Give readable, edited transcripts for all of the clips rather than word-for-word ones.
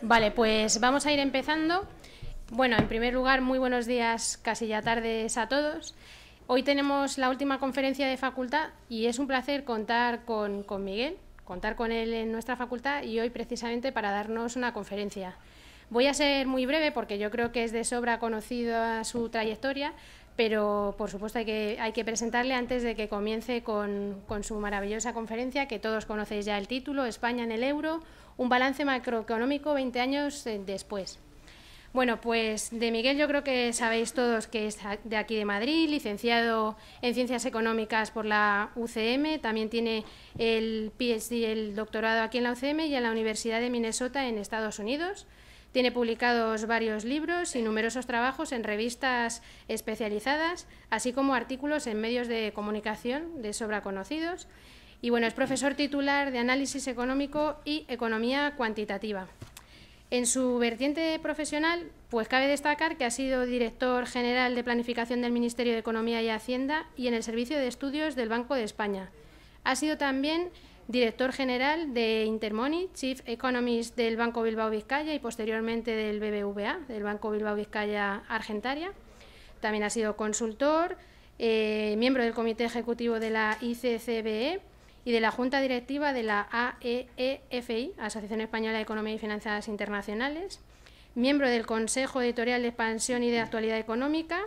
Vale, pues vamos a ir empezando. Bueno, en primer lugar, muy buenos días, casi ya tardes a todos. Hoy tenemos la última conferencia de facultad y es un placer contar con Miguel, contar con él en nuestra facultad y hoy precisamente para darnos una conferencia. Voy a ser muy breve porque yo creo que es de sobra conocida su trayectoria, pero por supuesto hay que presentarle antes de que comience con su maravillosa conferencia, que todos conocéis ya el título, España en el euro, un balance macroeconómico 20 años después. Bueno, pues de Miguel yo creo que sabéis todos que es de aquí de Madrid, licenciado en Ciencias Económicas por la UCM, también tiene el PhD, el doctorado aquí en la UCM y en la Universidad de Minnesota en Estados Unidos. Tiene publicados varios libros y numerosos trabajos en revistas especializadas, así como artículos en medios de comunicación de sobra conocidos. Y bueno, es profesor titular de Análisis Económico y Economía Cuantitativa. En su vertiente profesional, pues cabe destacar que ha sido director general de Planificación del Ministerio de Economía y Hacienda y en el Servicio de Estudios del Banco de España. Ha sido también director general de Intermoney, Chief Economist del Banco Bilbao Vizcaya y posteriormente del BBVA, del Banco Bilbao Vizcaya Argentaria. También ha sido consultor, miembro del Comité Ejecutivo de la ICCBE y de la Junta Directiva de la AEEFI, Asociación Española de Economía y Finanzas Internacionales, miembro del Consejo Editorial de Expansión y de Actualidad Económica,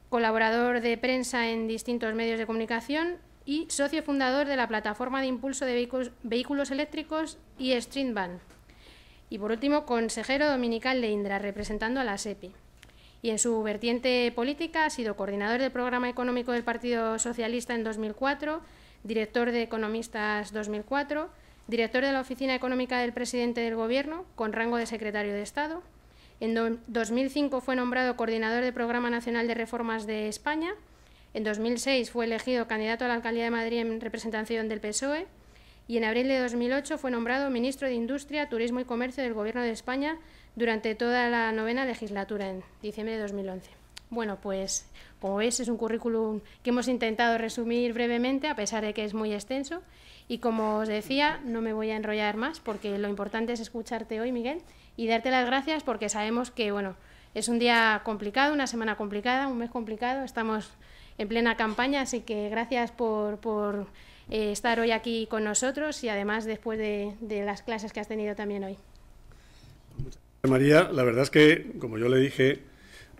colaborador de prensa en distintos medios de comunicación y socio fundador de la plataforma de impulso de vehículos eléctricos y Streetvan. Y por último, consejero dominical de Indra, representando a la SEPI. Y en su vertiente política ha sido coordinador del programa económico del Partido Socialista en 2004, director de Economistas 2004, director de la Oficina Económica del Presidente del Gobierno, con rango de secretario de Estado. En 2005 fue nombrado coordinador del Programa Nacional de Reformas de España. En 2006 fue elegido candidato a la Alcaldía de Madrid en representación del PSOE y en abril de 2008 fue nombrado ministro de Industria, Turismo y Comercio del Gobierno de España durante toda la 9ª legislatura, en diciembre de 2011. Bueno, pues como veis es un currículum que hemos intentado resumir brevemente, a pesar de que es muy extenso. Y como os decía, no me voy a enrollar más porque lo importante es escucharte hoy, Miguel, y darte las gracias porque sabemos que bueno, es un día complicado, una semana complicada, un mes complicado, estamos en plena campaña, así que gracias por estar hoy aquí con nosotros y además después de las clases que has tenido también hoy. María, la verdad es que, como yo le dije,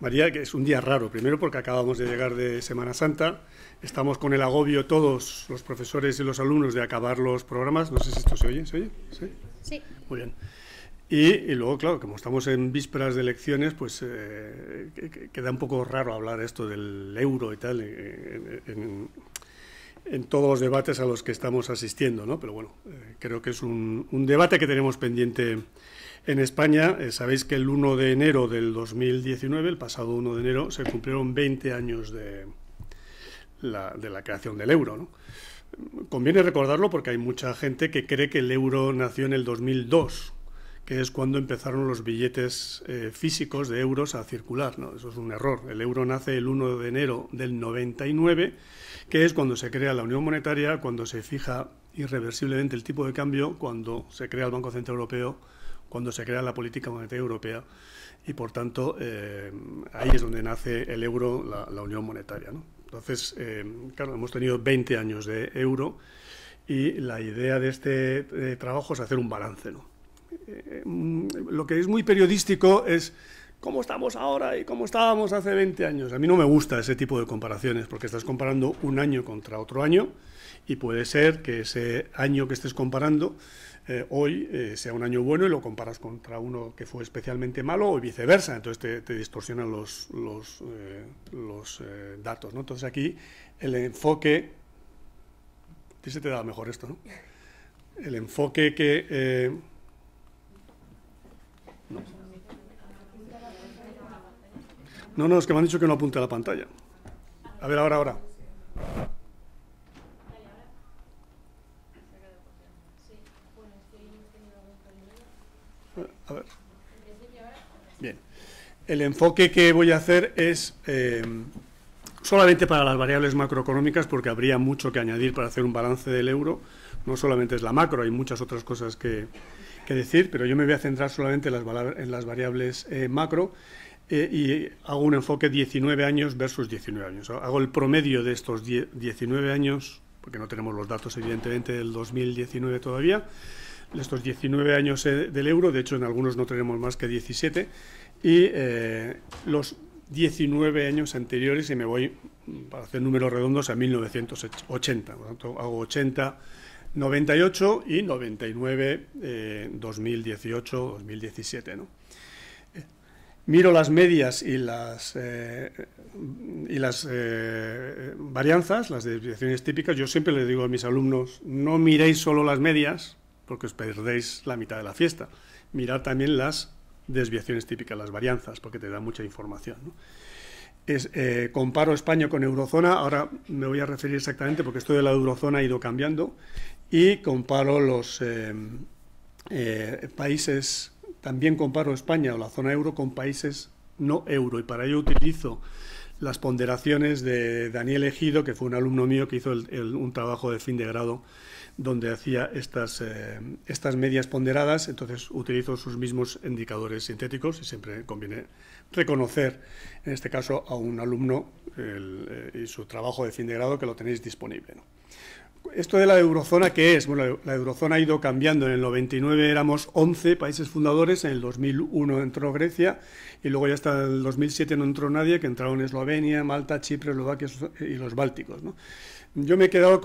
María, que es un día raro, primero porque acabamos de llegar de Semana Santa, estamos con el agobio todos los profesores y los alumnos de acabar los programas, no sé si esto se oye, ¿se oye? ¿Sí? Sí. Muy bien. Y luego, claro, como estamos en vísperas de elecciones, pues queda un poco raro hablar esto del euro y tal en todos los debates a los que estamos asistiendo, ¿no? Pero bueno, creo que es un debate que tenemos pendiente en España. Sabéis que el 1 de enero del 2019, el pasado 1 de enero, se cumplieron 20 años de la creación del euro, ¿no? Conviene recordarlo porque hay mucha gente que cree que el euro nació en el 2002, que es cuando empezaron los billetes físicos de euros a circular, ¿no? Eso es un error. El euro nace el 1 de enero del 99, que es cuando se crea la Unión Monetaria, cuando se fija irreversiblemente el tipo de cambio, cuando se crea el Banco Central Europeo, cuando se crea la política monetaria europea y, por tanto, ahí es donde nace el euro, la Unión Monetaria, ¿no? Entonces, claro, hemos tenido 20 años de euro y la idea de este trabajo es hacer un balance, ¿no? Lo que es muy periodístico es cómo estamos ahora y cómo estábamos hace 20 años. A mí no me gusta ese tipo de comparaciones porque estás comparando un año contra otro año y puede ser que ese año que estés comparando hoy sea un año bueno y lo comparas contra uno que fue especialmente malo o viceversa, entonces te distorsionan los datos, ¿no? Entonces aquí el enfoque, a ti se te da mejor esto, ¿no? El enfoque que No, es que me han dicho que no apunte a la pantalla. A ver, ahora. A ver. Bien. El enfoque que voy a hacer es solamente para las variables macroeconómicas, porque habría mucho que añadir para hacer un balance del euro. No solamente es la macro, hay muchas otras cosas que que decir, pero yo me voy a centrar solamente en las variables macro y hago un enfoque 19 años versus 19 años. Hago el promedio de estos 19 años, porque no tenemos los datos evidentemente del 2019 todavía, estos 19 años del euro, de hecho en algunos no tenemos más que 17, y los 19 años anteriores, y me voy, para hacer números redondos, a 1980. Por lo tanto, hago 80, 98 y 99, 2018, 2017, ¿no? Miro las medias y las varianzas, las desviaciones típicas. Yo siempre les digo a mis alumnos, no miréis solo las medias, porque os perdéis la mitad de la fiesta. Mirad también las desviaciones típicas, las varianzas, porque te dan mucha información, ¿no? Comparo España con Eurozona, ahora me voy a referir exactamente, porque esto de la Eurozona ha ido cambiando, y comparo los países. También comparo España o la zona euro con países no euro, y para ello utilizo las ponderaciones de Daniel Ejido, que fue un alumno mío que hizo un trabajo de fin de grado donde hacía estas medias ponderadas. Entonces utilizo sus mismos indicadores sintéticos y siempre conviene reconocer, en este caso, a un alumno y su trabajo de fin de grado, que lo tenéis disponible, ¿no? Esto de la eurozona, ¿qué es? Bueno, la eurozona ha ido cambiando. En el 99 éramos 11 países fundadores, en el 2001 entró Grecia, y luego ya hasta el 2007 no entró nadie, que entraron Eslovenia, Malta, Chipre, Eslovaquia y los bálticos, ¿no? Yo me he quedado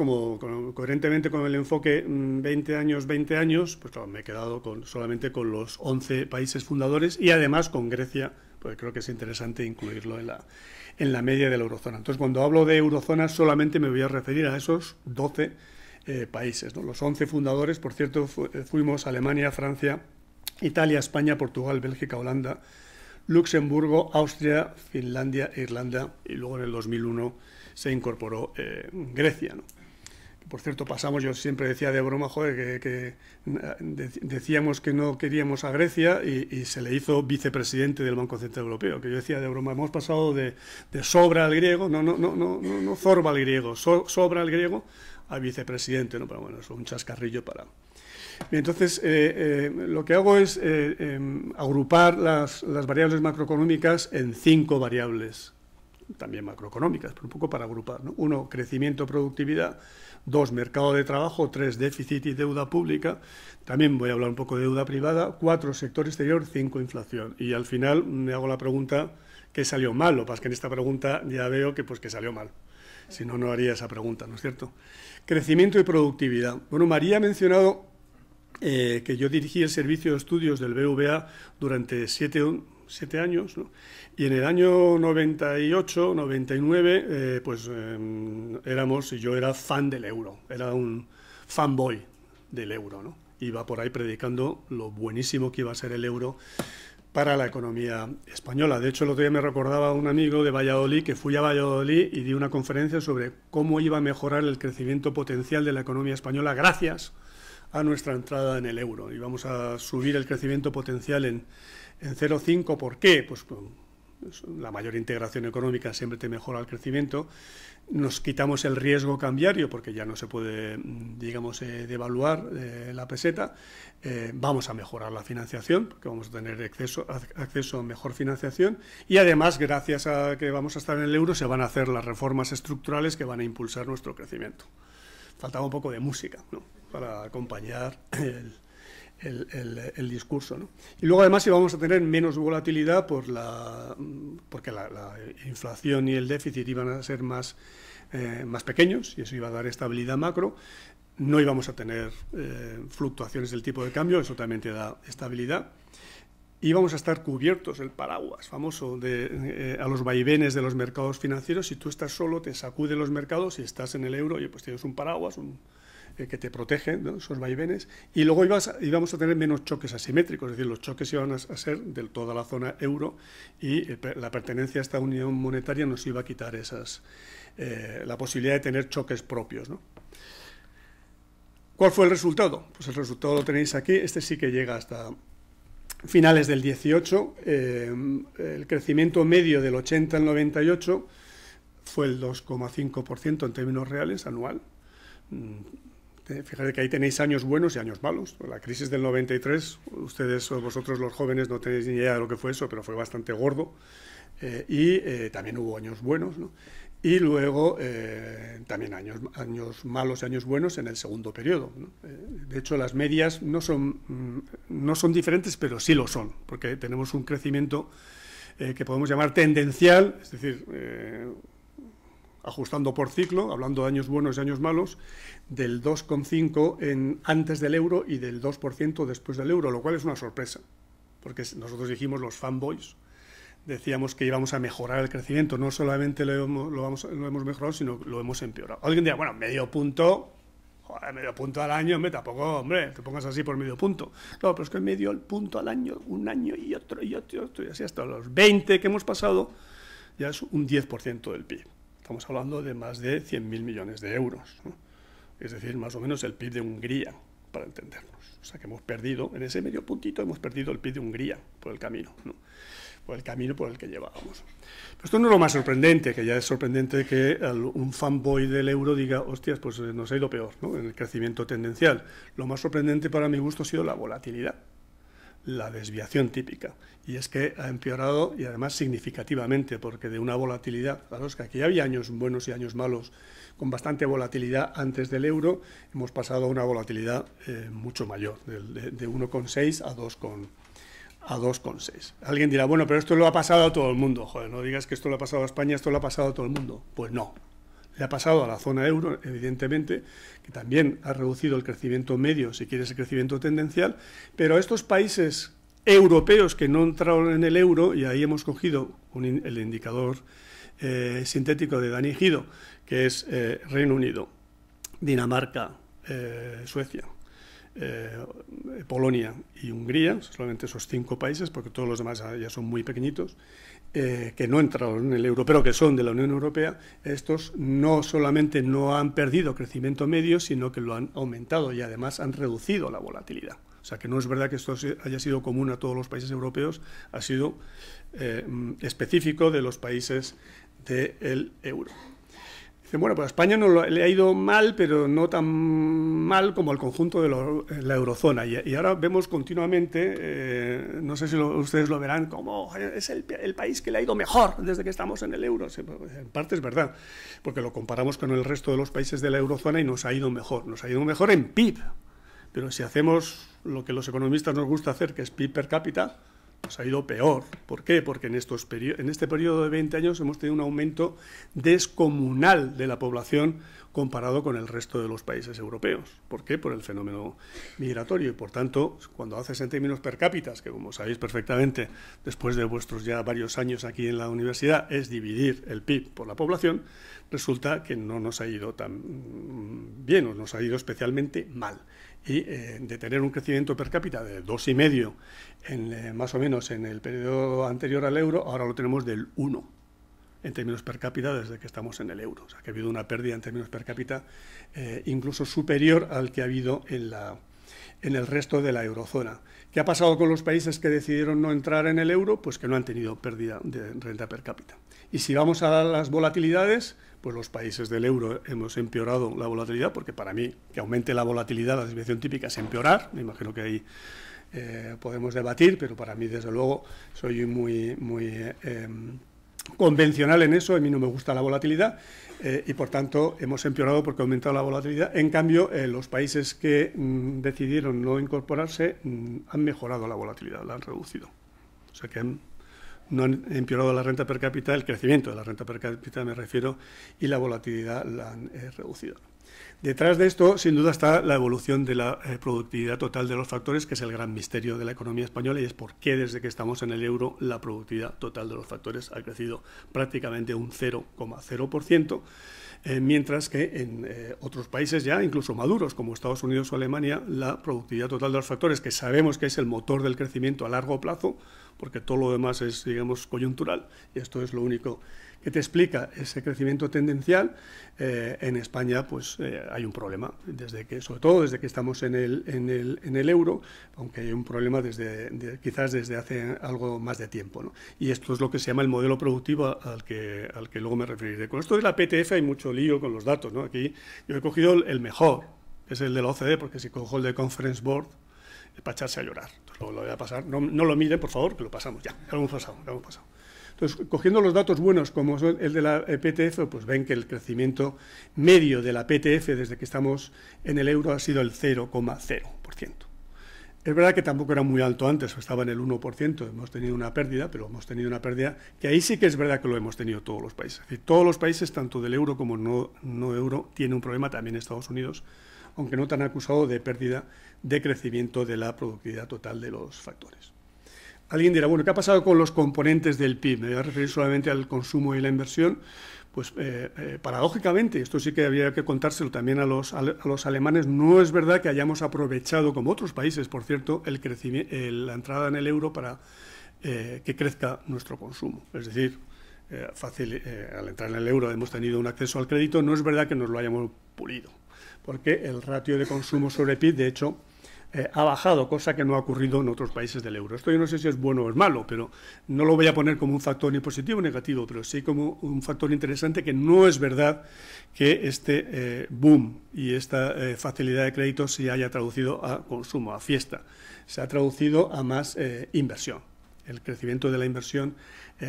coherentemente con el enfoque 20 años, pues claro, me he quedado solamente con los 11 países fundadores, y además con Grecia, porque creo que es interesante incluirlo en la media de la eurozona. Entonces, cuando hablo de eurozona, solamente me voy a referir a esos 12 países, ¿no? Los 11 fundadores, por cierto, fuimos Alemania, Francia, Italia, España, Portugal, Bélgica, Holanda, Luxemburgo, Austria, Finlandia, Irlanda, y luego en el 2001 se incorporó Grecia, ¿no? Por cierto, yo siempre decía de broma, joder, que decíamos que no queríamos a Grecia, y se le hizo vicepresidente del Banco Central Europeo, que yo decía de broma, hemos pasado de sobra al griego, no zorba al griego, sobra al griego, a vicepresidente, ¿no? Pero bueno, eso es un chascarrillo para... Bien, entonces, lo que hago es agrupar las variables macroeconómicas en 5 variables, también macroeconómicas, pero un poco para agrupar, ¿no? 1, crecimiento, productividad. 2, mercado de trabajo. 3, déficit y deuda pública. También voy a hablar un poco de deuda privada. 4, sector exterior. 5, inflación. Y al final me hago la pregunta, ¿qué salió mal? Lo que pasa es que en esta pregunta ya veo que salió mal. Si no, no haría esa pregunta, ¿no es cierto? Crecimiento y productividad. Bueno, María ha mencionado que yo dirigí el servicio de estudios del BVA durante 7 años, ¿no? Y en el año 98, 99, yo era fan del euro, era un fanboy del euro, ¿no? Iba por ahí predicando lo buenísimo que iba a ser el euro para la economía española. De hecho, el otro día me recordaba un amigo de Valladolid, que fui a Valladolid y di una conferencia sobre cómo iba a mejorar el crecimiento potencial de la economía española gracias a nuestra entrada en el euro. Y vamos a subir el crecimiento potencial en 0,5. ¿Por qué? Pues la mayor integración económica siempre te mejora el crecimiento. Nos quitamos el riesgo cambiario, porque ya no se puede, digamos, devaluar la peseta. Vamos a mejorar la financiación, porque vamos a tener acceso a mejor financiación. Y además, gracias a que vamos a estar en el euro, se van a hacer las reformas estructurales que van a impulsar nuestro crecimiento. Faltaba un poco de música, ¿no?, para acompañar el discurso, ¿no? Y luego además íbamos a tener menos volatilidad porque la inflación y el déficit iban a ser más pequeños, y eso iba a dar estabilidad macro. No íbamos a tener fluctuaciones del tipo de cambio, eso también te da estabilidad. Íbamos a estar cubiertos, el paraguas famoso, a los vaivenes de los mercados financieros. Si tú estás solo, te sacude los mercados. Si estás en el euro, pues tienes un paraguas que te protege, ¿no?, esos vaivenes. Y luego íbamos a tener menos choques asimétricos, es decir, los choques iban a ser de toda la zona euro, y la pertenencia a esta unión monetaria nos iba a quitar la posibilidad de tener choques propios, ¿no? ¿Cuál fue el resultado? Pues el resultado lo tenéis aquí. Este sí que llega hasta finales del 18, el crecimiento medio del 80 al 98 fue el 2,5% en términos reales anual. Fíjate que ahí tenéis años buenos y años malos. La crisis del 93, ustedes o vosotros los jóvenes no tenéis ni idea de lo que fue eso, pero fue bastante gordo. También hubo años buenos, ¿no? Y luego también años malos y años buenos en el segundo periodo, ¿no? De hecho, las medias no son diferentes, pero sí lo son, porque tenemos un crecimiento que podemos llamar tendencial, es decir, ajustando por ciclo, hablando de años buenos y años malos, del 2,5 antes del euro y del 2% después del euro, lo cual es una sorpresa, porque nosotros dijimos, los fanboys, decíamos que íbamos a mejorar el crecimiento, no solamente lo hemos mejorado, sino lo hemos empeorado. Alguien dirá, bueno, medio punto al año, hombre, tampoco, hombre, te pongas así por medio punto. No, pero es que medio punto al año, un año y otro, y así hasta los 20 que hemos pasado, ya es un 10% del PIB. Estamos hablando de más de 100.000 millones de euros, ¿no? Es decir, más o menos el PIB de Hungría, para entendernos. O sea que hemos perdido, en ese medio puntito, hemos perdido el PIB de Hungría por el camino, ¿no? Por el camino por el que llevábamos. Pero esto no es lo más sorprendente, que ya es sorprendente que un fanboy del euro diga, hostias, pues nos ha ido peor, ¿no?, en el crecimiento tendencial. Lo más sorprendente para mi gusto ha sido la volatilidad, la desviación típica. Y es que ha empeorado, y además significativamente, porque de una volatilidad, claro, es que aquí había años buenos y años malos, con bastante volatilidad antes del euro, hemos pasado a una volatilidad mucho mayor, de 1,6 a 2,6. Alguien dirá, bueno, pero esto lo ha pasado a todo el mundo. Joder, no digas que esto lo ha pasado a España, esto lo ha pasado a todo el mundo. Pues no. Le ha pasado a la zona euro, evidentemente, que también ha reducido el crecimiento medio, si quieres el crecimiento tendencial, pero a estos países europeos que no entraron en el euro, y ahí hemos cogido el indicador sintético de Dani Ejido, que es Reino Unido, Dinamarca, Suecia, Polonia y Hungría, solamente esos 5 países, porque todos los demás ya son muy pequeñitos, que no entraron en el euro, pero que son de la Unión Europea. Estos no solamente no han perdido crecimiento medio, sino que lo han aumentado y además han reducido la volatilidad. O sea que no es verdad que esto haya sido común a todos los países europeos, ha sido específico de los países del euro. Dicen, bueno, pues a España no le ha ido mal, pero no tan mal como al conjunto de la eurozona. Y ahora vemos continuamente, no sé si ustedes lo verán, como es el país que le ha ido mejor desde que estamos en el euro. En parte es verdad, porque lo comparamos con el resto de los países de la eurozona y nos ha ido mejor. Nos ha ido mejor en PIB. Pero si hacemos lo que los economistas nos gusta hacer, que es PIB per cápita, nos ha ido peor. ¿Por qué? Porque en este periodo de 20 años hemos tenido un aumento descomunal de la población comparado con el resto de los países europeos. ¿Por qué? Por el fenómeno migratorio. Y por tanto, cuando haces en términos per cápita, que como sabéis perfectamente, después de vuestros ya varios años aquí en la universidad, es dividir el PIB por la población, resulta que no nos ha ido tan bien, o nos ha ido especialmente mal. Y de tener un crecimiento per cápita de 2,5 más o menos en el periodo anterior al euro, ahora lo tenemos del 1 en términos per cápita desde que estamos en el euro. O sea, que ha habido una pérdida en términos per cápita incluso superior al que ha habido en el resto de la eurozona. ¿Qué ha pasado con los países que decidieron no entrar en el euro? Pues que no han tenido pérdida de renta per cápita. Y si vamos a las volatilidades, pues los países del euro hemos empeorado la volatilidad, porque para mí que aumente la volatilidad, la desviación típica es empeorar. Me imagino que ahí podemos debatir, pero para mí, desde luego, soy muy convencional en eso. A mí no me gusta la volatilidad y, por tanto, hemos empeorado porque ha aumentado la volatilidad. En cambio, los países que decidieron no incorporarse han mejorado la volatilidad, la han reducido. O sea que no han empeorado la renta per cápita, el crecimiento de la renta per cápita me refiero, y la volatilidad la han reducido. Detrás de esto, sin duda, está la evolución de la productividad total de los factores, que es el gran misterio de la economía española, y es por qué desde que estamos en el euro la productividad total de los factores ha crecido prácticamente un 0,0%, mientras que en otros países ya, incluso maduros, como Estados Unidos o Alemania, la productividad total de los factores, que sabemos que es el motor del crecimiento a largo plazo, porque todo lo demás es, digamos, coyuntural, y esto es lo único que te explica ese crecimiento tendencial. En España pues hay un problema, sobre todo desde que estamos en el euro, aunque hay un problema quizás desde hace algo más de tiempo, ¿no? Y esto es lo que se llama el modelo productivo al que luego me referiré. Con esto de la PTF hay mucho lío con los datos, ¿no? Aquí yo he cogido el mejor, es el de la OCDE, porque si cojo el de Conference Board, es para echarse a llorar. Entonces lo voy a pasar. No lo miren, por favor, que lo pasamos ya. Ya lo hemos pasado. Entonces, cogiendo los datos buenos, como son el de la PTF, pues ven que el crecimiento medio de la PTF desde que estamos en el euro ha sido el 0,0%. Es verdad que tampoco era muy alto antes, estaba en el 1%, hemos tenido una pérdida, pero hemos tenido una pérdida que ahí sí que es verdad que lo hemos tenido todos los países. Es decir, todos los países, tanto del euro como no euro, tienen un problema, también Estados Unidos, aunque no tan acusado de pérdida de crecimiento de la productividad total de los factores. Alguien dirá, bueno, ¿qué ha pasado con los componentes del PIB? Me voy a referir solamente al consumo y la inversión. Pues paradójicamente, esto sí que habría que contárselo también a los alemanes, no es verdad que hayamos aprovechado, como otros países, por cierto, la entrada en el euro para que crezca nuestro consumo. Es decir, al entrar en el euro hemos tenido un acceso al crédito, no es verdad que nos lo hayamos pulido, porque el ratio de consumo sobre PIB, de hecho, ha bajado, cosa que no ha ocurrido en otros países del euro. Esto yo no sé si es bueno o es malo, pero no lo voy a poner como un factor ni positivo ni negativo, pero sí como un factor interesante, que no es verdad que este boom y esta facilidad de crédito se haya traducido a consumo, a fiesta. Se ha traducido a más inversión. El crecimiento de la inversión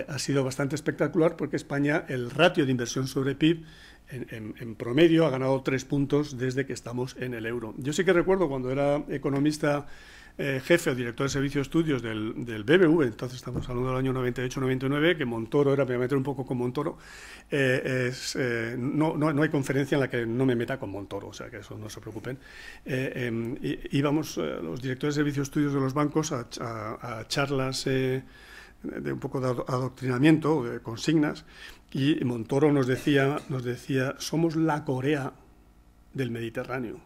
ha sido bastante espectacular, porque España, el ratio de inversión sobre PIB, en promedio ha ganado 3 puntos desde que estamos en el euro. Yo sí que recuerdo cuando era economista jefe o director de servicio de estudios del BBV, entonces estamos hablando del año 98-99, que Montoro era, me voy a meter un poco con Montoro, no hay conferencia en la que no me meta con Montoro, o sea que eso no se preocupen. Íbamos los directores de servicio de estudios de los bancos a charlas de un poco de adoctrinamiento, de consignas, y Montoro nos decía, somos la Corea del Mediterráneo.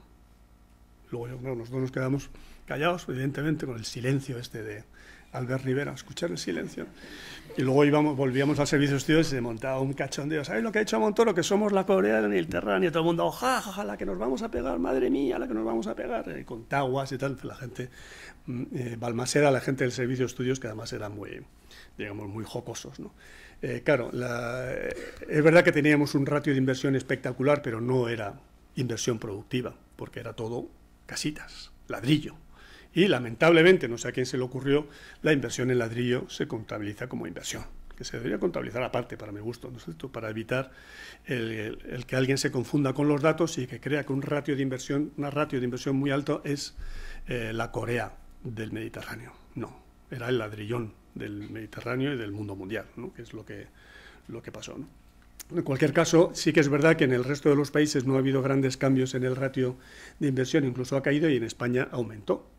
Luego nosotros nos quedamos callados, evidentemente, con el silencio de Albert Rivera, escuchar el silencio. Y luego volvíamos al servicio de estudios y se montaba un cachondeo. ¿Sabéis lo que ha dicho Montoro? Que somos la Corea del Mediterráneo. Todo el mundo, jajaja, la que nos vamos a pegar, madre mía, la que nos vamos a pegar. Con taguas y tal, la gente, Balmaseda, la gente del servicio de estudios, que además eran muy, digamos, muy jocosos, ¿no? Claro, es verdad que teníamos un ratio de inversión espectacular, pero no era inversión productiva, porque era todo casitas, ladrillo. Y lamentablemente, no sé a quién se le ocurrió, la inversión en ladrillo se contabiliza como inversión, que se debería contabilizar aparte, para mi gusto, ¿no es cierto?, para evitar el que alguien se confunda con los datos y que crea que una ratio de inversión muy alto es la Corea del Mediterráneo. No, era el ladrillón del Mediterráneo y del mundo mundial, ¿no?, que es lo que pasó, ¿no? En cualquier caso, sí que es verdad que en el resto de los países no ha habido grandes cambios en el ratio de inversión, incluso ha caído, y en España aumentó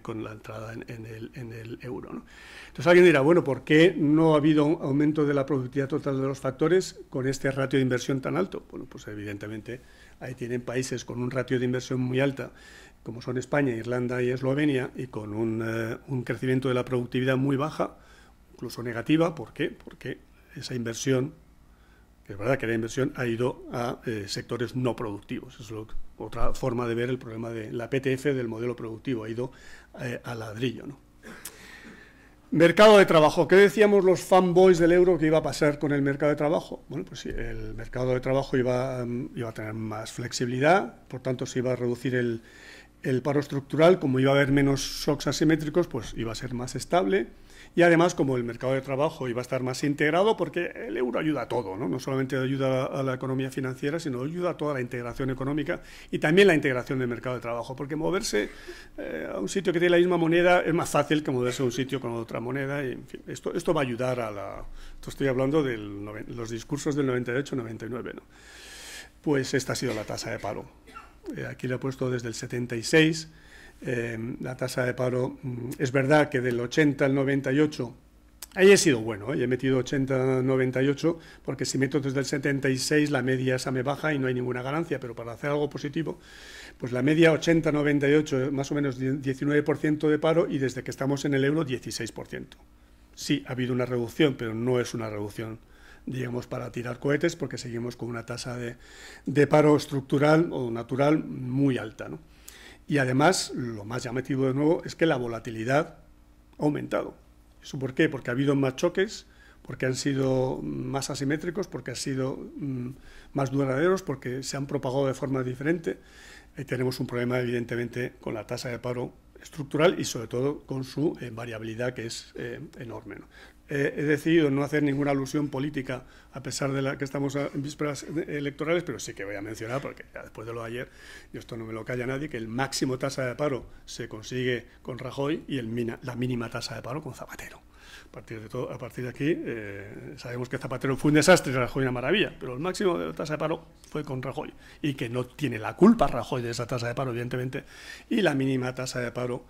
con la entrada en el euro, ¿no? Entonces alguien dirá, bueno, ¿por qué no ha habido un aumento de la productividad total de los factores con este ratio de inversión tan alto? Bueno, pues evidentemente ahí tienen países con un ratio de inversión muy alta, como son España, Irlanda y Eslovenia, y con un crecimiento de la productividad muy baja, incluso negativa. ¿Por qué? Porque esa inversión, que es verdad que la inversión ha ido a sectores no productivos. Es otra forma de ver el problema de la PTF del modelo productivo, ha ido al ladrillo, ¿no? Mercado de trabajo. ¿Qué decíamos los fanboys del euro que iba a pasar con el mercado de trabajo? Bueno, pues sí, el mercado de trabajo iba a tener más flexibilidad, por tanto se iba a reducir el paro estructural, como iba a haber menos shocks asimétricos, pues iba a ser más estable. Y además, como el mercado de trabajo iba a estar más integrado, porque el euro ayuda a todo, ¿no? No solamente ayuda a la economía financiera, sino ayuda a toda la integración económica y también la integración del mercado de trabajo, porque moverse a un sitio que tiene la misma moneda es más fácil que moverse a un sitio con otra moneda. Y, en fin, esto va a ayudar Esto estoy hablando de los discursos del 98-99, ¿no? Pues esta ha sido la tasa de paro. Aquí le he puesto desde el 76. La tasa de paro, es verdad que del 80 al 98, ahí he sido bueno, he metido 80-98, porque si meto desde el 76 la media esa me baja y no hay ninguna ganancia, pero para hacer algo positivo, pues la media 80-98, más o menos 19% de paro, y desde que estamos en el euro 16%. Sí, ha habido una reducción, pero no es una reducción, digamos, para tirar cohetes, porque seguimos con una tasa de paro estructural o natural muy alta, ¿no? Y además, lo más llamativo de nuevo es que la volatilidad ha aumentado. ¿Eso por qué? Porque ha habido más choques, porque han sido más asimétricos, porque han sido más duraderos, porque se han propagado de forma diferente. Tenemos un problema, evidentemente, con la tasa de paro estructural y, sobre todo, con su variabilidad, que es enorme, ¿no? He decidido no hacer ninguna alusión política, a pesar de que estamos en vísperas electorales, pero sí que voy a mencionar, porque ya después de lo de ayer, y esto no me lo calla nadie, que el máximo tasa de paro se consigue con Rajoy y la mínima tasa de paro con Zapatero. A partir de aquí, sabemos que Zapatero fue un desastre y Rajoy una maravilla, pero el máximo de la tasa de paro fue con Rajoy, y que no tiene la culpa Rajoy de esa tasa de paro, evidentemente, y la mínima tasa de paro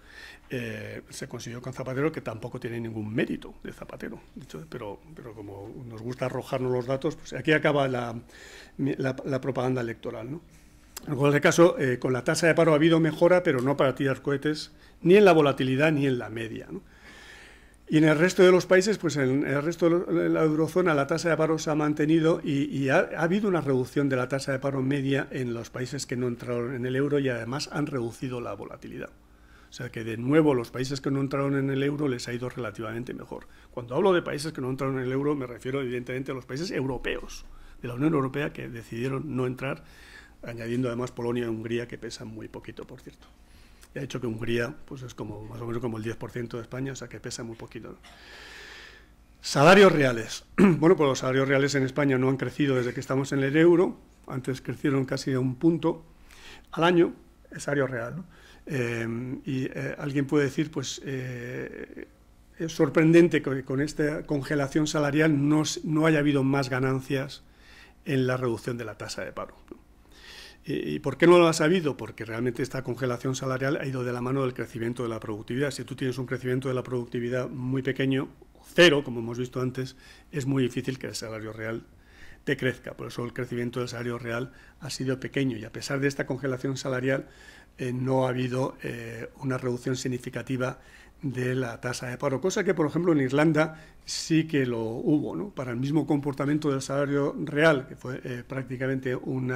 se consiguió con Zapatero, que tampoco tiene ningún mérito de Zapatero, pero como nos gusta arrojarnos los datos, pues aquí acaba la propaganda electoral, ¿no? En cualquier caso, con la tasa de paro ha habido mejora, pero no para tirar cohetes, ni en la volatilidad ni en la media, ¿no? Y en el resto de los países, pues en el resto de la eurozona, la tasa de paro se ha mantenido y ha habido una reducción de la tasa de paro media en los países que no entraron en el euro, y además han reducido la volatilidad. O sea que, de nuevo, los países que no entraron en el euro les ha ido relativamente mejor. Cuando hablo de países que no entraron en el euro, me refiero evidentemente a los países europeos, de la Unión Europea, que decidieron no entrar, añadiendo además Polonia y Hungría, que pesan muy poquito, por cierto. Y ha hecho que Hungría pues es como más o menos como el 10% de España, o sea que pesa muy poquito, ¿no? Salarios reales. Bueno, pues los salarios reales en España no han crecido desde que estamos en el euro. Antes crecieron casi a un punto al año, el salario real, ¿no? Alguien puede decir, pues es sorprendente que con esta congelación salarial no haya habido más ganancias en la reducción de la tasa de paro, ¿no? ¿Y por qué no lo ha sabido? Porque realmente esta congelación salarial ha ido de la mano del crecimiento de la productividad. Si tú tienes un crecimiento de la productividad muy pequeño, cero, como hemos visto antes, es muy difícil que el salario real te crezca. Por eso el crecimiento del salario real ha sido pequeño, y a pesar de esta congelación salarial no ha habido una reducción significativa de la tasa de paro, cosa que, por ejemplo, en Irlanda sí que lo hubo, ¿no? Para el mismo comportamiento del salario real, que fue prácticamente un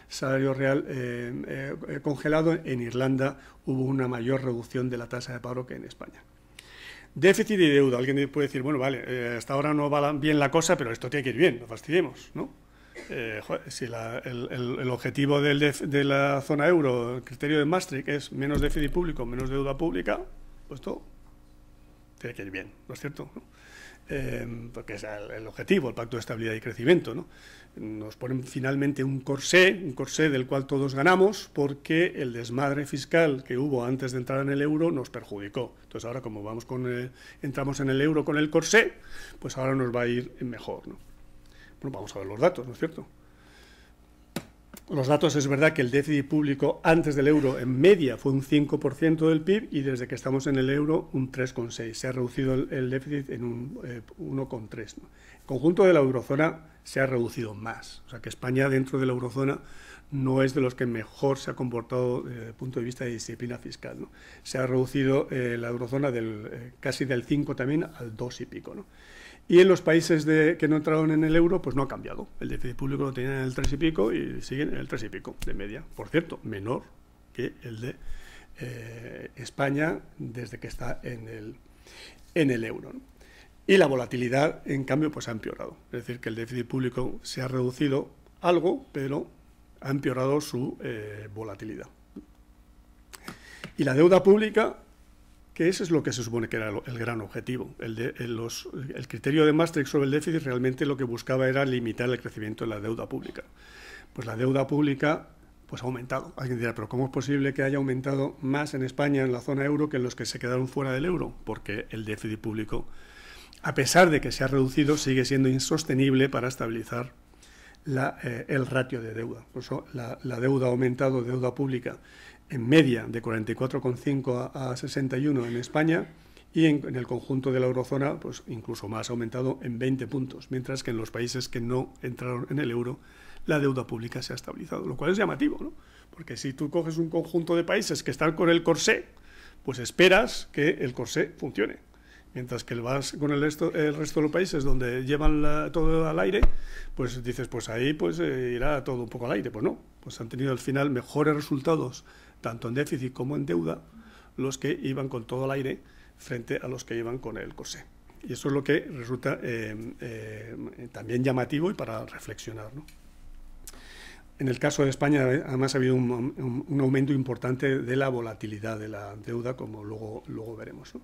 salario real congelado, en Irlanda hubo una mayor reducción de la tasa de paro que en España. Déficit y deuda. Alguien puede decir, bueno, vale, hasta ahora no va bien la cosa, pero esto tiene que ir bien, no fastidiemos, ¿no? Si el objetivo de la zona euro, el criterio de Maastricht, es menos déficit público, menos deuda pública, pues todo tiene que ir bien, ¿no es cierto? ¿No? Porque es el objetivo, el pacto de estabilidad y crecimiento, ¿no? Nos ponen finalmente un corsé del cual todos ganamos, porque el desmadre fiscal que hubo antes de entrar en el euro nos perjudicó. Entonces ahora, como entramos en el euro con el corsé, pues ahora nos va a ir mejor, ¿no? Bueno, vamos a ver los datos, ¿no es cierto? Los datos, es verdad que el déficit público antes del euro en media fue un 5% del PIB, y desde que estamos en el euro un 3,6%. Se ha reducido el déficit en un 1,3%, ¿no? El conjunto de la eurozona se ha reducido más. O sea que España, dentro de la eurozona, no es de los que mejor se ha comportado desde el punto de vista de disciplina fiscal, ¿no? Se ha reducido la eurozona casi del 5 también al 2 y pico, ¿no? Y en los países que no entraron en el euro, pues no ha cambiado. El déficit público lo tenían en el 3 y pico y siguen en el 3 y pico de media. Por cierto, menor que el de España desde que está en el euro, ¿no? Y la volatilidad, en cambio, pues ha empeorado. Es decir, que el déficit público se ha reducido algo, pero ha empeorado su volatilidad. Y la deuda pública, que eso es lo que se supone que era el gran objetivo. El criterio de Maastricht sobre el déficit realmente lo que buscaba era limitar el crecimiento de la deuda pública. Pues la deuda pública pues ha aumentado. Alguien dirá, pero ¿cómo es posible que haya aumentado más en España, en la zona euro, que en los que se quedaron fuera del euro? Porque el déficit público, a pesar de que se ha reducido, sigue siendo insostenible para estabilizar el ratio de deuda. Por eso la deuda ha aumentado, deuda pública, en media de 44,5 a 61 en España, y en el conjunto de la eurozona pues incluso más, ha aumentado en 20 puntos, mientras que en los países que no entraron en el euro la deuda pública se ha estabilizado, lo cual es llamativo, ¿no? Porque si tú coges un conjunto de países que están con el corsé, pues esperas que el corsé funcione, mientras que vas con el resto de los países donde llevan todo al aire, pues dices, pues ahí pues irá todo un poco al aire. Pues no, pues han tenido al final mejores resultados tanto en déficit como en deuda los que iban con todo al aire frente a los que iban con el corsé. Y eso es lo que resulta también llamativo y para reflexionar, ¿no? En el caso de España, además, ha habido un aumento importante de la volatilidad de la deuda, como luego veremos, ¿no?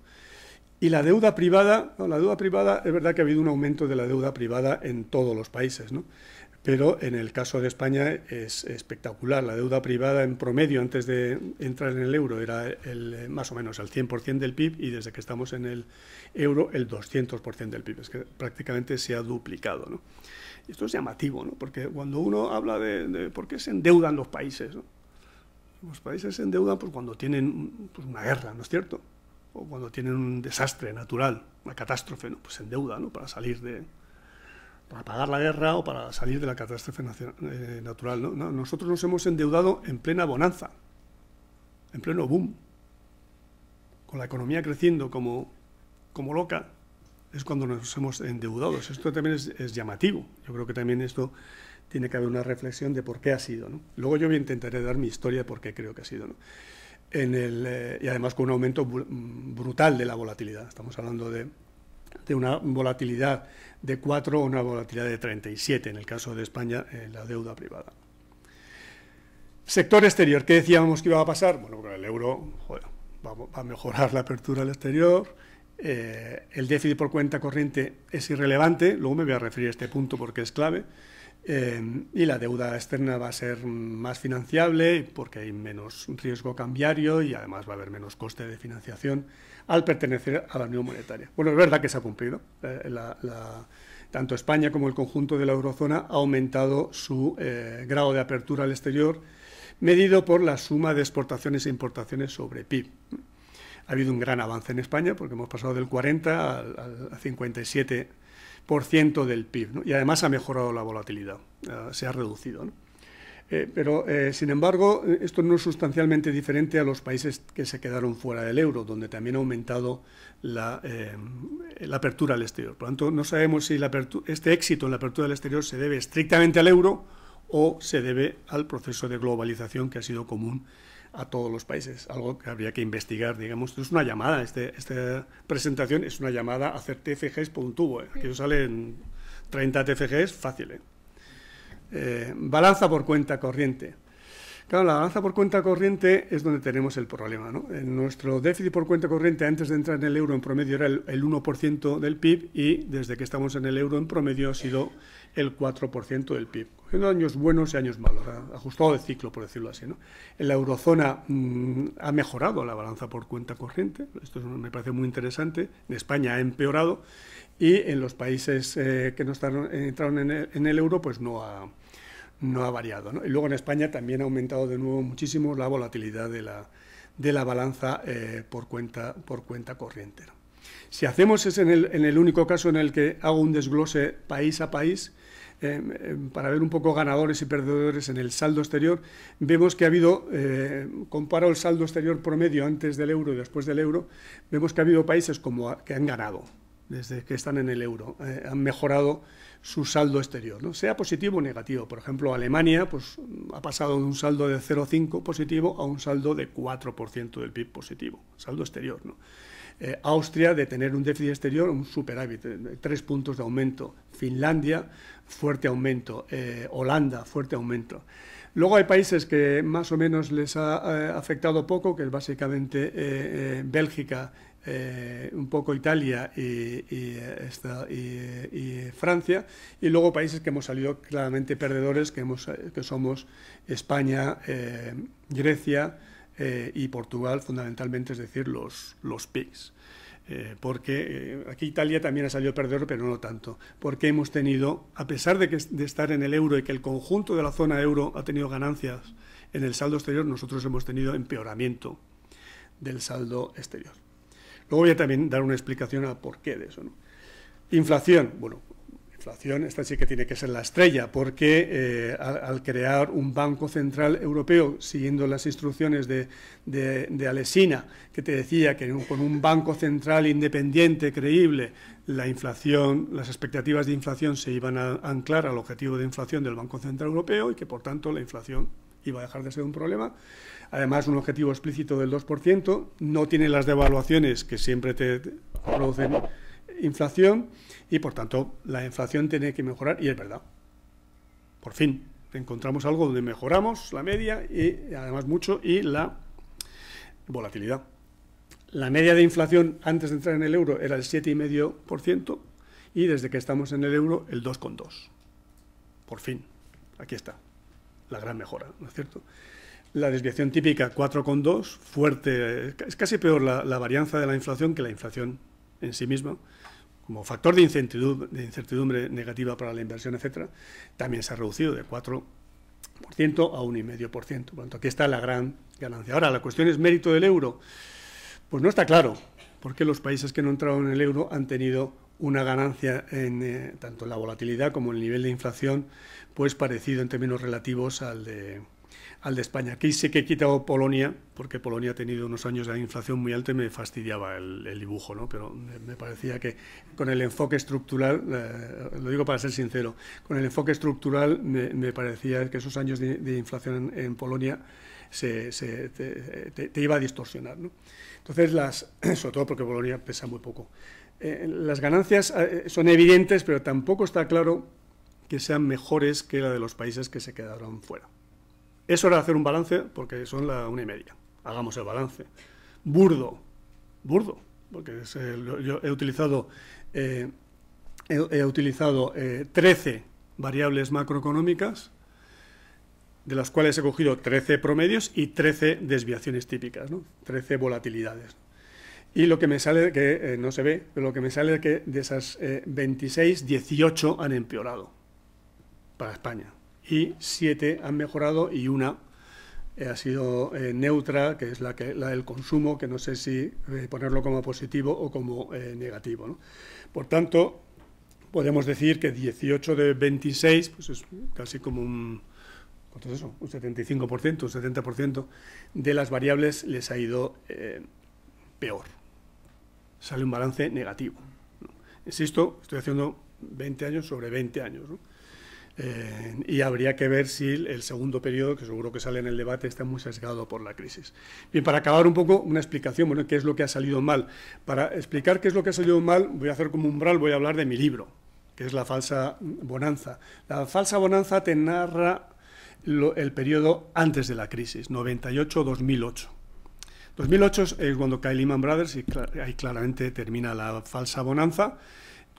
Y la deuda privada, es verdad que ha habido un aumento de la deuda privada en todos los países, ¿no? Pero en el caso de España es espectacular. La deuda privada en promedio antes de entrar en el euro era más o menos el 100% del PIB, y desde que estamos en el euro el 200% del PIB. Es que prácticamente se ha duplicado, ¿no? Y esto es llamativo, ¿no? Porque cuando uno habla de por qué se endeudan los países, ¿no? Los países se endeudan pues, cuando tienen pues, una guerra, ¿no es cierto? O cuando tienen un desastre natural, una catástrofe, ¿no? Pues se endeuda, ¿no? Para pagar la guerra o para salir de la catástrofe natural, ¿no? Nosotros nos hemos endeudado en plena bonanza, en pleno boom, con la economía creciendo como loca, es cuando nos hemos endeudado. Esto también es llamativo. Yo creo que también esto tiene que haber una reflexión de por qué ha sido, ¿no? Luego yo intentaré dar mi historia de por qué creo que ha sido, ¿no? Y además con un aumento brutal de la volatilidad. Estamos hablando de una volatilidad de 4 o una volatilidad de 37 en el caso de España en la deuda privada. Sector exterior, ¿qué decíamos que iba a pasar? Bueno, con el euro va a mejorar la apertura al exterior, el déficit por cuenta corriente es irrelevante, luego me voy a referir a este punto porque es clave, y la deuda externa va a ser más financiable porque hay menos riesgo cambiario y además va a haber menos coste de financiación al pertenecer a la Unión Monetaria. Bueno, es verdad que se ha cumplido. Tanto España como el conjunto de la eurozona ha aumentado su grado de apertura al exterior, medido por la suma de exportaciones e importaciones sobre PIB. Ha habido un gran avance en España porque hemos pasado del 40 al 57% del PIB, ¿no? Y además ha mejorado la volatilidad, se ha reducido, ¿no? Pero, sin embargo, esto no es sustancialmente diferente a los países que se quedaron fuera del euro, donde también ha aumentado la apertura al exterior. Por lo tanto, no sabemos si este éxito en la apertura del exterior se debe estrictamente al euro o se debe al proceso de globalización que ha sido común a todos los países, algo que habría que investigar, digamos. Esto es una llamada, esta presentación es una llamada a hacer TFGs por un tubo, Aquí salen 30 TFGs, fácil, balanza por cuenta corriente. Claro, la balanza por cuenta corriente es donde tenemos el problema, ¿no? Nuestro déficit por cuenta corriente antes de entrar en el euro en promedio era el 1% del PIB y desde que estamos en el euro en promedio ha sido el 4% del PIB. Cogiendo años buenos y años malos, ajustado de ciclo, por decirlo así, ¿no? En la eurozona ha mejorado la balanza por cuenta corriente, esto me parece muy interesante. En España ha empeorado y en los países que no entraron en el euro pues no ha variado, ¿no? Y luego en España también ha aumentado de nuevo muchísimo la volatilidad de la balanza por cuenta corriente, ¿no? Si hacemos es en el único caso en el que hago un desglose país a país, para ver un poco ganadores y perdedores en el saldo exterior, vemos que ha habido, comparo el saldo exterior promedio antes del euro y después del euro, vemos que ha habido países que han ganado desde que están en el euro, han mejorado su saldo exterior, ¿no? Sea positivo o negativo. Por ejemplo, Alemania pues, ha pasado de un saldo de 0,5 positivo a un saldo de 4% del PIB positivo, saldo exterior, ¿no? Austria, de tener un déficit exterior, un superávit, 3 puntos de aumento. Finlandia, fuerte aumento. Holanda, fuerte aumento. Luego hay países que más o menos les ha afectado poco, que es básicamente Bélgica, un poco Italia y Francia, y luego países que hemos salido claramente perdedores, que somos España, Grecia y Portugal, fundamentalmente, es decir, los PIGS. Porque aquí Italia también ha salido perdedor, pero no tanto, porque hemos tenido, a pesar de estar en el euro y que el conjunto de la zona euro ha tenido ganancias en el saldo exterior, nosotros hemos tenido empeoramiento del saldo exterior. Luego voy a también dar una explicación a por qué de eso, ¿no? Inflación, bueno, inflación, esta sí que tiene que ser la estrella, porque al crear un Banco Central Europeo, siguiendo las instrucciones de Alesina, que te decía que con un Banco Central independiente, creíble, la inflación, las expectativas de inflación se iban a anclar al objetivo de inflación del Banco Central Europeo y que, por tanto, la inflación iba a dejar de ser un problema. Además, un objetivo explícito del 2%, no tiene las devaluaciones que siempre te producen inflación y, por tanto, la inflación tiene que mejorar, y es verdad. Por fin, encontramos algo donde mejoramos la media y, además, mucho, y la volatilidad. La media de inflación antes de entrar en el euro era el 7,5% y desde que estamos en el euro el 2,2%. Por fin, aquí está, la gran mejora, ¿no es cierto? La desviación típica 4,2, fuerte, es casi peor la varianza de la inflación que la inflación en sí misma, como factor de incertidumbre negativa para la inversión, etcétera, también se ha reducido de 4% a 1,5%. Por tanto, aquí está la gran ganancia. Ahora, la cuestión es mérito del euro. Pues no está claro, porque los países que no entraron en el euro han tenido una ganancia en tanto en la volatilidad como en el nivel de inflación, pues parecido en términos relativos al de España. Aquí sí que he quitado Polonia, porque Polonia ha tenido unos años de inflación muy alta y me fastidiaba el dibujo, ¿no? Pero me parecía que con el enfoque estructural, lo digo para ser sincero, con el enfoque estructural me parecía que esos años de inflación en Polonia te iba a distorsionar, ¿no? Entonces, sobre todo porque Polonia pesa muy poco. Las ganancias son evidentes, pero tampoco está claro que sean mejores que la de los países que se quedaron fuera. Es hora de hacer un balance, porque son la 1,5. Hagamos el balance. Burdo, porque yo he utilizado 13 variables macroeconómicas, de las cuales he cogido 13 promedios y 13 desviaciones típicas, ¿no? 13 volatilidades. Y lo que me sale, que no se ve, pero lo que me sale es que de esas 26, 18 han empeorado para España. Y 7 han mejorado y una ha sido neutra, que es la del consumo, que no sé si ponerlo como positivo o como negativo, ¿no? Por tanto, podemos decir que 18 de 26 pues es casi como ¿cuánto es eso? Un 75%, un 70% de las variables les ha ido peor. Sale un balance negativo, ¿no? Insisto, estoy haciendo 20 años sobre 20 años, ¿no? Y habría que ver si el segundo periodo, que seguro que sale en el debate, está muy sesgado por la crisis. Bien, para acabar un poco, una explicación, bueno, qué es lo que ha salido mal. Para explicar qué es lo que ha salido mal, voy a hacer como umbral, voy a hablar de mi libro, que es La falsa bonanza. La falsa bonanza te narra el periodo antes de la crisis, 98-2008. 2008 es cuando cae Lehman Brothers y ahí claramente termina la falsa bonanza.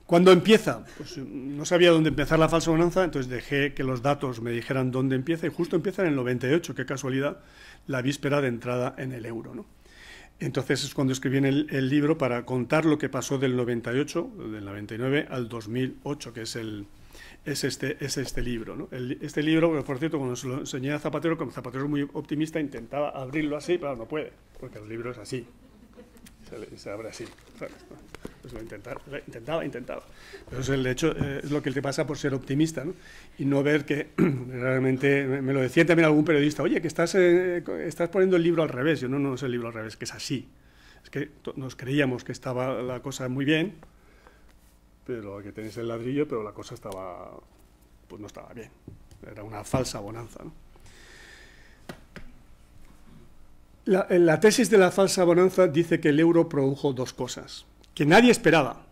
¿Cuándo empieza? Pues no sabía dónde empezar la falsa bonanza, entonces dejé que los datos me dijeran dónde empieza, y justo empieza en el 98, qué casualidad, la víspera de entrada en el euro, ¿no? Entonces es cuando escribí en el libro para contar lo que pasó del 98, del 99 al 2008, que es este libro, ¿no? Este libro, por cierto, cuando se lo enseñé a Zapatero, como Zapatero es muy optimista, intentaba abrirlo así, pero no puede, porque el libro es así, se abre así, ¿sabes? Pues lo intentaba. Pero eso, de hecho, es lo que te pasa por ser optimista, ¿no? Y no ver que realmente, me lo decía también algún periodista, oye, que estás poniendo el libro al revés. Yo no es el libro al revés, que es así. Es que nos creíamos que estaba la cosa muy bien, pero que tenéis el ladrillo, pero la cosa pues no estaba bien. Era una falsa bonanza, ¿no? La tesis de la falsa bonanza dice que el euro produjo dos cosas que nadie esperaba.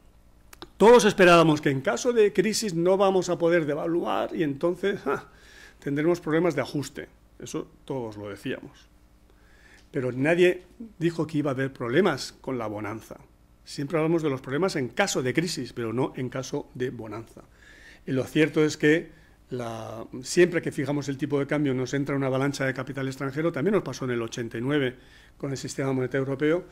Todos esperábamos que en caso de crisis no vamos a poder devaluar y entonces tendremos problemas de ajuste. Eso todos lo decíamos. Pero nadie dijo que iba a haber problemas con la bonanza. Siempre hablamos de los problemas en caso de crisis, pero no en caso de bonanza. Y lo cierto es que siempre que fijamos el tipo de cambio nos entra una avalancha de capital extranjero. También nos pasó en el 89 con el sistema monetario europeo.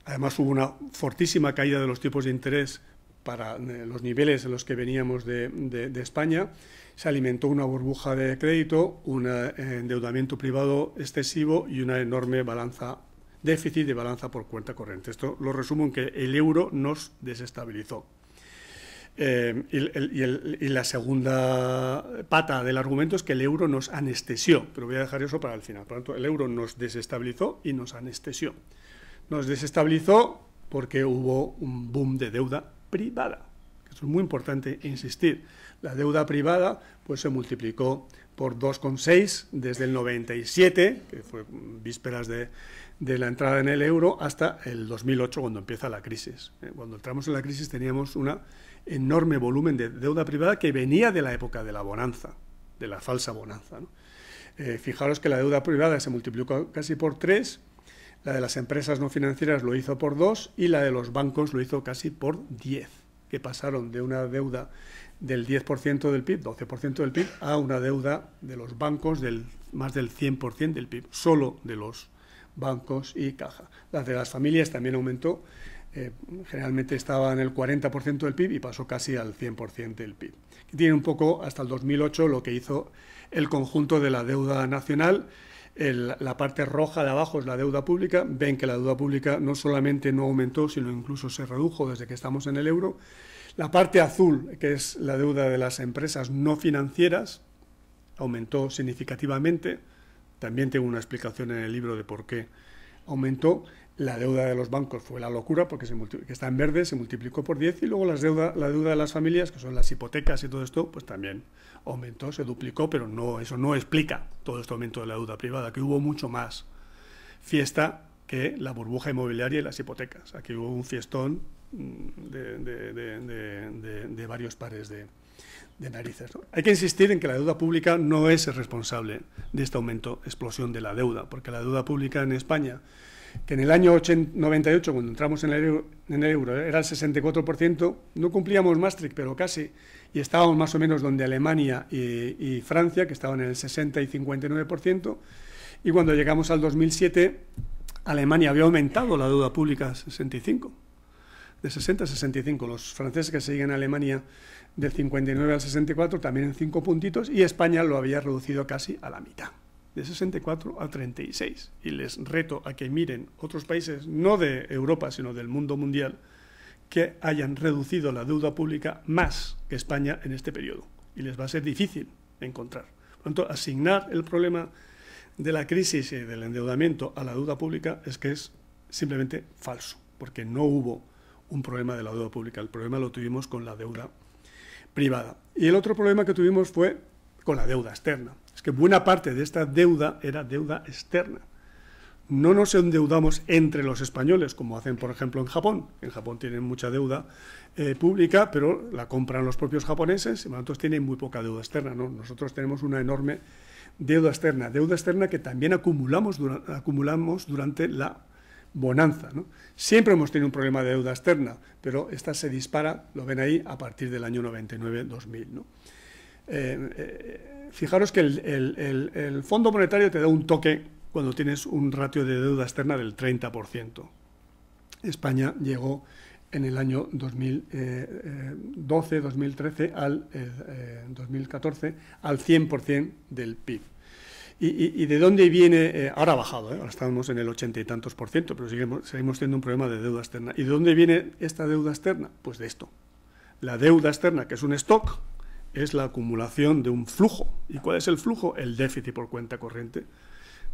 Además hubo una fortísima caída de los tipos de interés para los niveles en los que veníamos de España. Se alimentó una burbuja de crédito, un endeudamiento privado excesivo y una enorme déficit de balanza por cuenta corriente. Esto lo resumo en que el euro nos desestabilizó. Y la segunda pata del argumento es que el euro nos anestesió, pero voy a dejar eso para el final. Por lo tanto, el euro nos desestabilizó y nos anestesió. Nos desestabilizó porque hubo un boom de deuda privada. Eso es muy importante insistir. La deuda privada pues se multiplicó por 2,6 desde el 97, que fue vísperas de la entrada en el euro hasta el 2008, cuando empieza la crisis. Cuando entramos en la crisis teníamos un enorme volumen de deuda privada que venía de la época de la bonanza, de la falsa bonanza, ¿no? Fijaros que la deuda privada se multiplicó casi por 3, la de las empresas no financieras lo hizo por 2 y la de los bancos lo hizo casi por 10, que pasaron de una deuda del 10% del PIB, 12% del PIB, a una deuda de los bancos del más del 100% del PIB, solo de los bancos y caja. La de las familias también aumentó, generalmente estaba en el 40% del PIB y pasó casi al 100% del PIB. Y tiene un poco hasta el 2008 lo que hizo el conjunto de la deuda nacional. La parte roja de abajo es la deuda pública. Ven que la deuda pública no solamente no aumentó, sino incluso se redujo desde que estamos en el euro. La parte azul, que es la deuda de las empresas no financieras, aumentó significativamente. También tengo una explicación en el libro de por qué aumentó. La deuda de los bancos fue la locura, porque que está en verde, se multiplicó por 10, y luego la deuda de las familias, que son las hipotecas y todo esto, pues también aumentó, se duplicó, pero no, eso no explica todo este aumento de la deuda privada, que hubo mucho más fiesta que la burbuja inmobiliaria y las hipotecas. Aquí hubo un fiestón de varios pares de narices, ¿no? Hay que insistir en que la deuda pública no es el responsable de este aumento, explosión de la deuda, porque la deuda pública en España, que en el año 98, cuando entramos en el euro, era el 64%, no cumplíamos Maastricht, pero casi, y estábamos más o menos donde Alemania y Francia, que estaban en el 60 y 59%, y cuando llegamos al 2007, Alemania había aumentado la deuda pública a 65%, de 60 a 65%, los franceses que siguen a Alemania del 59 al 64, también en 5 puntitos, y España lo había reducido casi a la mitad, de 64 a 36. Y les reto a que miren otros países, no de Europa, sino del mundo mundial, que hayan reducido la deuda pública más que España en este periodo. Y les va a ser difícil encontrar. Por lo tanto, asignar el problema de la crisis y del endeudamiento a la deuda pública es que es simplemente falso, porque no hubo un problema de la deuda pública. El problema lo tuvimos con la deuda privada. Y el otro problema que tuvimos fue con la deuda externa. Es que buena parte de esta deuda era deuda externa. No nos endeudamos entre los españoles, como hacen, por ejemplo, en Japón. En Japón tienen mucha deuda pública, pero la compran los propios japoneses, y nosotros tienen muy poca deuda externa, ¿no? Nosotros tenemos una enorme deuda externa que también acumulamos durante la bonanza, ¿no? Siempre hemos tenido un problema de deuda externa, pero esta se dispara, lo ven ahí, a partir del año 99-2000, ¿no? Fijaros que el Fondo Monetario te da un toque cuando tienes un ratio de deuda externa del 30%. España llegó en el año 2012, 2013, 2014, al 100% del PIB. ¿Y de dónde viene? Ahora ha bajado, ahora estamos en el 80 y tantos %, pero seguimos teniendo un problema de deuda externa. ¿Y de dónde viene esta deuda externa? Pues de esto. La deuda externa, que es un stock, es la acumulación de un flujo. ¿Y cuál es el flujo? El déficit por cuenta corriente.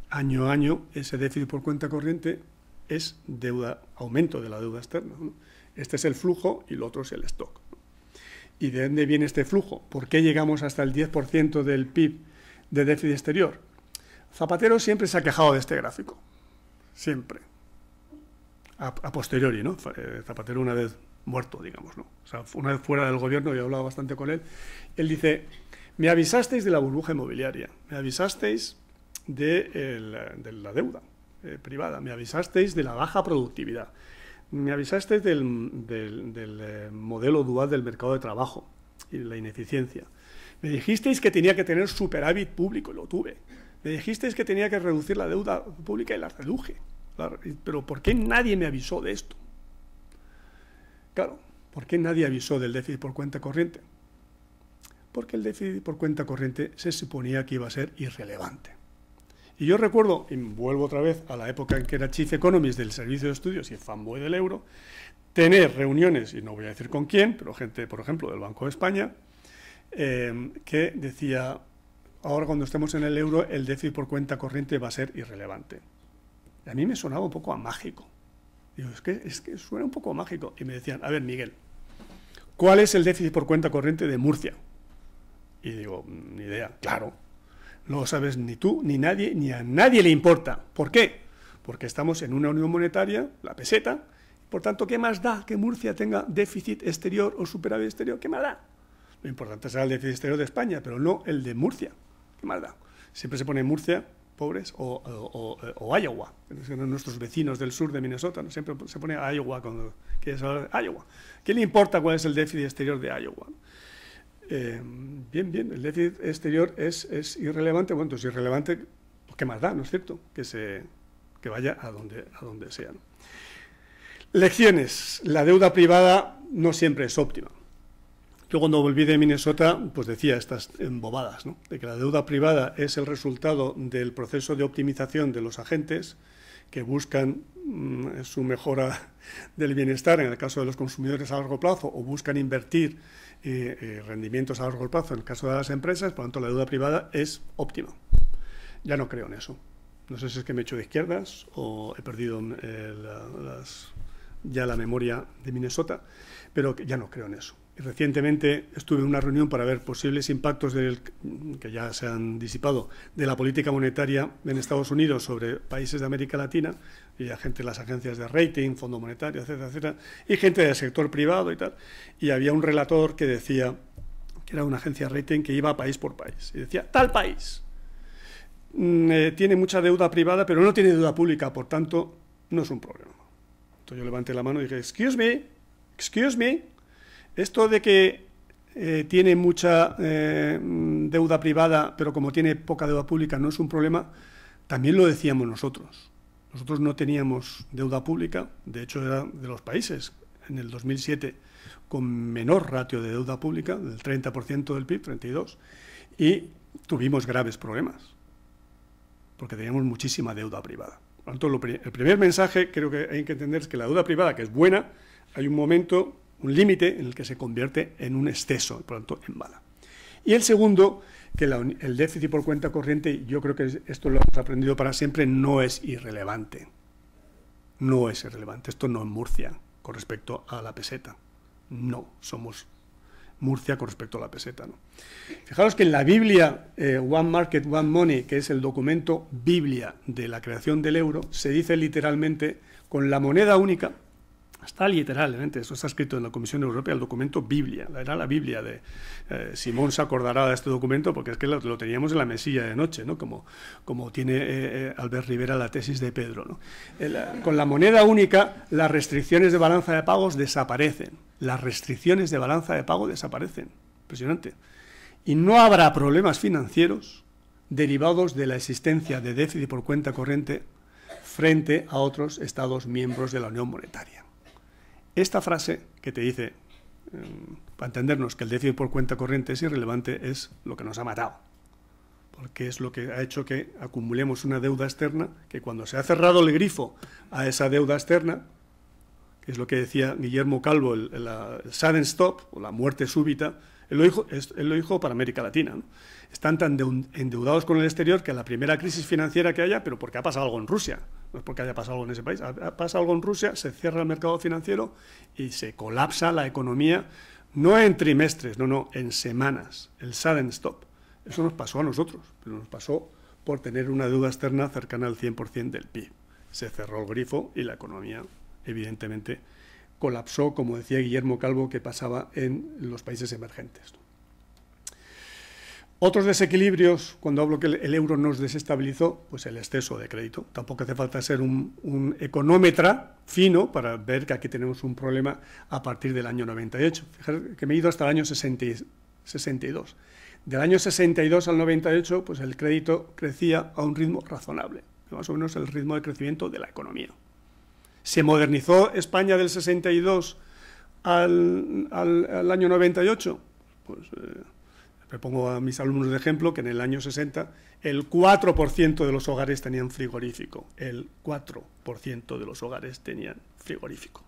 Año a año, ese déficit por cuenta corriente es aumento de la deuda externa, ¿no? Este es el flujo y lo otro es el stock, ¿no? ¿Y de dónde viene este flujo? ¿Por qué llegamos hasta el 10% del PIB de déficit exterior? Zapatero siempre se ha quejado de este gráfico, siempre, a posteriori, ¿no? Zapatero una vez muerto, digamos, ¿no? O sea, una vez fuera del gobierno, yo he hablado bastante con él, él dice, me avisasteis de la burbuja inmobiliaria, me avisasteis de la deuda privada, me avisasteis de la baja productividad, me avisasteis del modelo dual del mercado de trabajo y de la ineficiencia, me dijisteis que tenía que tener superávit público, y lo tuve. Me dijisteis que tenía que reducir la deuda pública y la reduje. Pero ¿por qué nadie me avisó de esto? Claro, ¿por qué nadie avisó del déficit por cuenta corriente? Porque el déficit por cuenta corriente se suponía que iba a ser irrelevante. Y yo recuerdo, y vuelvo otra vez a la época en que era Chief Economist del Servicio de Estudios y fanboy del euro, tener reuniones, y no voy a decir con quién, pero gente, por ejemplo, del Banco de España, que decía, ahora cuando estemos en el euro, el déficit por cuenta corriente va a ser irrelevante. Y a mí me sonaba un poco a mágico. Digo, es que suena un poco mágico. Y me decían, a ver, Miguel, ¿cuál es el déficit por cuenta corriente de Murcia? Y digo, ni idea. Claro, no lo sabes ni tú, ni nadie, ni a nadie le importa. ¿Por qué? porque estamos en una unión monetaria, la peseta. Por tanto, ¿qué más da que Murcia tenga déficit exterior o superávit exterior? ¿Qué más da? Lo importante será el déficit exterior de España, pero no el de Murcia. ¿Qué más da? Siempre se pone Murcia, pobres, o Iowa, que son nuestros vecinos del sur de Minnesota, ¿no? Siempre se pone Iowa cuando quieres hablar de Iowa. ¿Qué le importa cuál es el déficit exterior de Iowa? Bien, el déficit exterior es irrelevante. Bueno, entonces irrelevante, pues, ¿qué más da? ¿No es cierto? Que vaya a donde sea, ¿no? Lecciones. La deuda privada no siempre es óptima. Yo cuando volví de Minnesota, pues decía estas bobadas, ¿no? De que la deuda privada es el resultado del proceso de optimización de los agentes que buscan su mejora del bienestar, en el caso de los consumidores a largo plazo, o buscan invertir rendimientos a largo plazo, en el caso de las empresas. Por lo tanto, la deuda privada es óptima. Ya no creo en eso. No sé si es que me he hecho de izquierdas o he perdido ya la memoria de Minnesota, pero ya no creo en eso. Y recientemente estuve en una reunión para ver posibles impactos que ya se han disipado de la política monetaria en Estados Unidos sobre países de América Latina, y gente de las agencias de rating, Fondo Monetario, etcétera, etcétera, y gente del sector privado y tal. Y había un relator que decía, que era una agencia de rating que iba país por país, y decía, tal país tiene mucha deuda privada, pero no tiene deuda pública, por tanto, no es un problema. Entonces yo levanté la mano y dije, excuse me, esto de que tiene mucha deuda privada, pero como tiene poca deuda pública no es un problema, también lo decíamos nosotros. Nosotros no teníamos deuda pública, de hecho era de los países en el 2007 con menor ratio de deuda pública, del 30% del PIB, 32%, y tuvimos graves problemas, porque teníamos muchísima deuda privada. Por lo tanto, el primer mensaje creo que hay que entender es que la deuda privada, que es buena, hay un momento, un límite en el que se convierte en un exceso, por lo tanto, en mala. Y el segundo, que el déficit por cuenta corriente, yo creo que esto lo hemos aprendido para siempre, no es irrelevante. No es irrelevante. Esto no es Murcia con respecto a la peseta. No somos Murcia con respecto a la peseta, ¿no? Fijaros que en la Biblia, One Market, One Money, que es el documento Biblia de la creación del euro, se dice literalmente, con la moneda única, está literalmente, eso está escrito en la Comisión Europea, el documento Biblia, era la Biblia de... Simón se acordará de este documento porque es que lo teníamos en la mesilla de noche, ¿no? Como tiene Albert Rivera la tesis de Pedro, ¿no? Con la moneda única, las restricciones de balanza de pagos desaparecen. Las restricciones de balanza de pago desaparecen. Impresionante. Y no habrá problemas financieros derivados de la existencia de déficit por cuenta corriente frente a otros Estados miembros de la Unión Monetaria. Esta frase que te dice, para entendernos que el déficit por cuenta corriente es irrelevante, es lo que nos ha matado. Porque es lo que ha hecho que acumulemos una deuda externa, que cuando se ha cerrado el grifo a esa deuda externa, que es lo que decía Guillermo Calvo, el sudden stop, o la muerte súbita, él lo dijo para América Latina, ¿no? Están tan endeudados con el exterior que a la primera crisis financiera que haya, pero porque ha pasado algo en Rusia, no es porque haya pasado algo en ese país, ha pasado algo en Rusia, se cierra el mercado financiero y se colapsa la economía, no en trimestres, no, en semanas, el sudden stop. Eso nos pasó a nosotros, pero nos pasó por tener una deuda externa cercana al 100% del PIB. Se cerró el grifo y la economía, evidentemente, colapsó, como decía Guillermo Calvo, que pasaba en los países emergentes. Otros desequilibrios, cuando hablo que el euro nos desestabilizó, pues el exceso de crédito. Tampoco hace falta ser un económetra fino para ver que aquí tenemos un problema a partir del año 98. Fijaros que me he ido hasta el año 62. Del año 62 al 98, pues el crédito crecía a un ritmo razonable, más o menos el ritmo de crecimiento de la economía. ¿Se modernizó España del 62 al año 98? Pues me pongo a mis alumnos de ejemplo que en el año 60 el 4% de los hogares tenían frigorífico. El 4% de los hogares tenían frigorífico.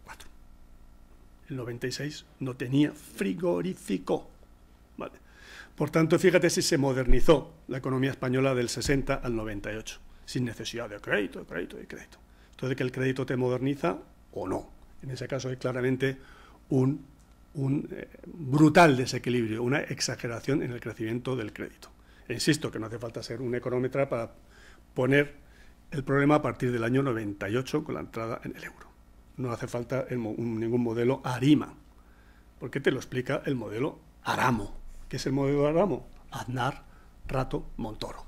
4. El 96 no tenía frigorífico. Vale. Por tanto, fíjate si se modernizó la economía española del 60 al 98, sin necesidad de crédito. Entonces, que el crédito te moderniza o no. En ese caso hay claramente un brutal desequilibrio, una exageración en el crecimiento del crédito. E insisto que no hace falta ser un económetra para poner el problema a partir del año 98 con la entrada en el euro. No hace falta ningún modelo ARIMA, porque te lo explica el modelo Aramo. ¿Qué es el modelo Aramo? Aznar, Rato, Montoro.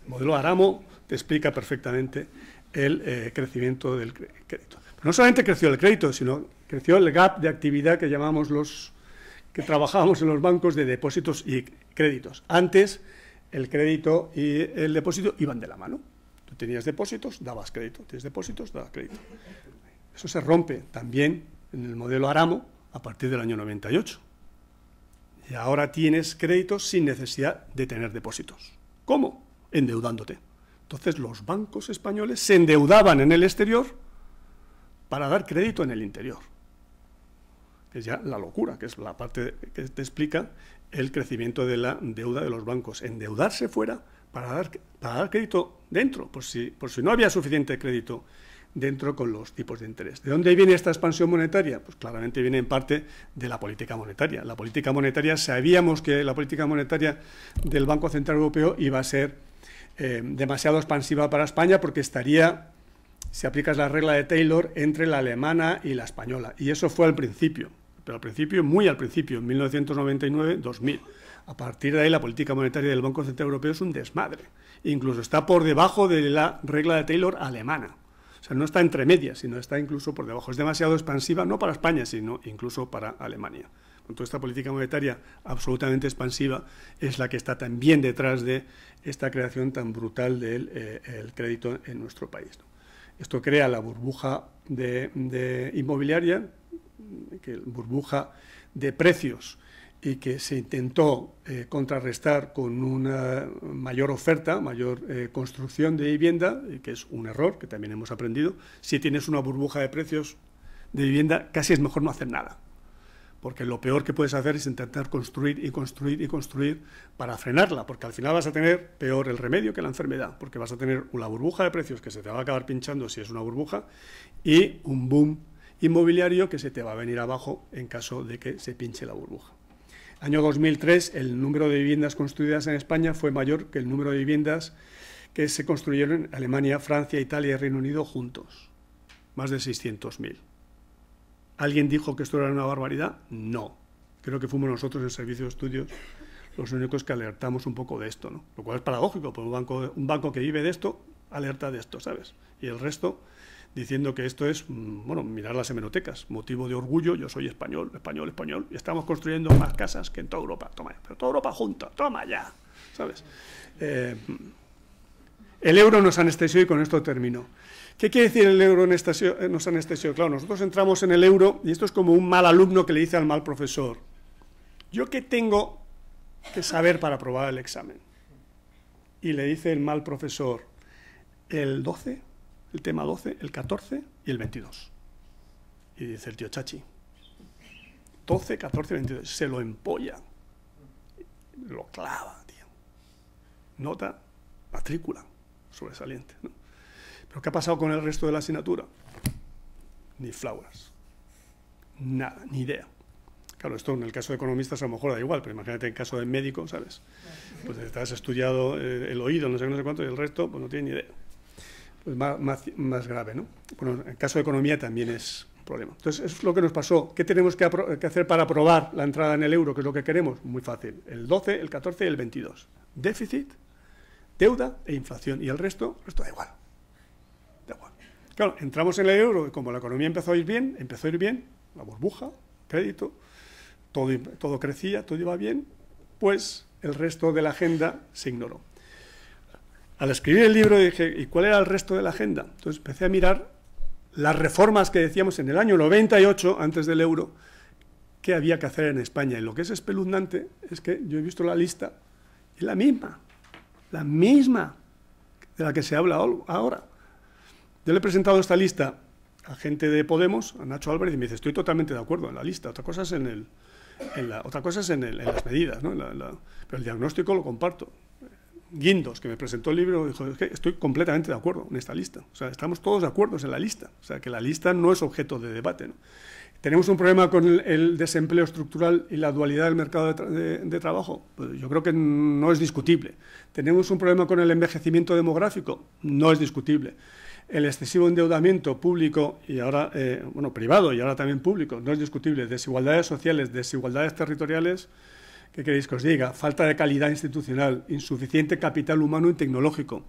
El modelo Aramo te explica perfectamente el crecimiento del crédito. Pero no solamente creció el crédito, sino creció el gap de actividad que llamamos los que trabajábamos en los bancos de depósitos y créditos. Antes, el crédito y el depósito iban de la mano. Tú tenías depósitos, dabas crédito. Tienes depósitos, dabas crédito. Eso se rompe también en el modelo Aramo a partir del año 98. Y ahora tienes créditos sin necesidad de tener depósitos. ¿Cómo? Endeudándote. Entonces los bancos españoles se endeudaban en el exterior para dar crédito en el interior. Que es ya la locura, que es la parte que te explica el crecimiento de la deuda de los bancos. Endeudarse fuera para dar crédito dentro, por si no había suficiente crédito dentro con los tipos de interés. ¿De dónde viene esta expansión monetaria? Pues claramente viene en parte de la política monetaria. La política monetaria, sabíamos que la política monetaria del Banco Central Europeo iba a ser demasiado expansiva para España porque estaría, si aplicas la regla de Taylor, entre la alemana y la española. Y eso fue al principio, pero al principio, muy al principio, en 1999-2000. A partir de ahí la política monetaria del Banco Central Europeo es un desmadre. Incluso está por debajo de la regla de Taylor alemana. O sea, no está entre medias, sino está incluso por debajo. Es demasiado expansiva, no para España, sino incluso para Alemania. Con toda esta política monetaria absolutamente expansiva es la que está también detrás de esta creación tan brutal del el crédito en nuestro país, ¿no? Esto crea la burbuja de inmobiliaria, burbuja de precios, y que se intentó contrarrestar con una mayor oferta, mayor construcción de vivienda, que es un error que también hemos aprendido. Si tienes una burbuja de precios de vivienda, casi es mejor no hacer nada, porque lo peor que puedes hacer es intentar construir y construir y construir para frenarla, porque al final vas a tener peor el remedio que la enfermedad, porque vas a tener una burbuja de precios que se te va a acabar pinchando si es una burbuja, y un boom inmobiliario que se te va a venir abajo en caso de que se pinche la burbuja. Año 2003, el número de viviendas construidas en España fue mayor que el número de viviendas que se construyeron en Alemania, Francia, Italia y Reino Unido juntos. Más de 600.000. ¿Alguien dijo que esto era una barbaridad? No. Creo que fuimos nosotros en Servicio de Estudios los únicos que alertamos un poco de esto, ¿no? Lo cual es paradójico, porque un banco que vive de esto, alerta de esto, ¿sabes? Y el resto diciendo que esto es, bueno, mirar las hemerotecas, motivo de orgullo, yo soy español, español, español, y estamos construyendo más casas que en toda Europa, toma, pero toda Europa junta, toma ya, ¿sabes? El euro nos anestesió y con esto termino. ¿Qué quiere decir el euro nos anestesió? Claro, nosotros entramos en el euro y esto es como un mal alumno que le dice al mal profesor, ¿yo qué tengo que saber para aprobar el examen? Y le dice el mal profesor, el 12, el tema 12, el 14 y el 22. Y dice el tío Chachi, 12, 14, 22, se lo empolla, lo clava, tío. Nota, matrícula, sobresaliente, ¿no? ¿Pero qué ha pasado con el resto de la asignatura? Ni flauras, nada, ni idea. Claro, esto en el caso de economistas a lo mejor da igual, pero imagínate en caso de médico, ¿sabes? Pues te has estudiado el oído, no sé cuánto, y el resto, pues no tiene ni idea. Pues más grave, ¿no? Bueno, en el caso de economía también es un problema. Entonces, eso es lo que nos pasó. ¿Qué tenemos que hacer para aprobar la entrada en el euro, que es lo que queremos? Muy fácil. El 12, el 14 y el 22. Déficit, deuda e inflación. Y el resto da igual. Da igual. Claro, entramos en el euro y como la economía empezó a ir bien, la burbuja, crédito, todo crecía, todo iba bien, pues el resto de la agenda se ignoró. Al escribir el libro dije, ¿y cuál era el resto de la agenda? Entonces empecé a mirar las reformas que decíamos en el año 98, antes del euro, que había que hacer en España. Y lo que es espeluznante es que yo he visto la lista y la misma de la que se habla ahora. Yo le he presentado esta lista a gente de Podemos, a Nacho Álvarez, y me dice, estoy totalmente de acuerdo en la lista, otra cosa es en las medidas, ¿no? Pero el diagnóstico lo comparto. Guindos, que me presentó el libro, dijo, es que estoy completamente de acuerdo en esta lista. O sea, estamos todos de acuerdo en la lista. O sea, que la lista no es objeto de debate, ¿no? ¿Tenemos un problema con el desempleo estructural y la dualidad del mercado de trabajo? Pues yo creo que no es discutible. ¿Tenemos un problema con el envejecimiento demográfico? No es discutible. El excesivo endeudamiento público y ahora, privado y ahora también público, no es discutible. Desigualdades sociales, desigualdades territoriales, ¿qué queréis que os diga? Falta de calidad institucional, insuficiente capital humano y tecnológico,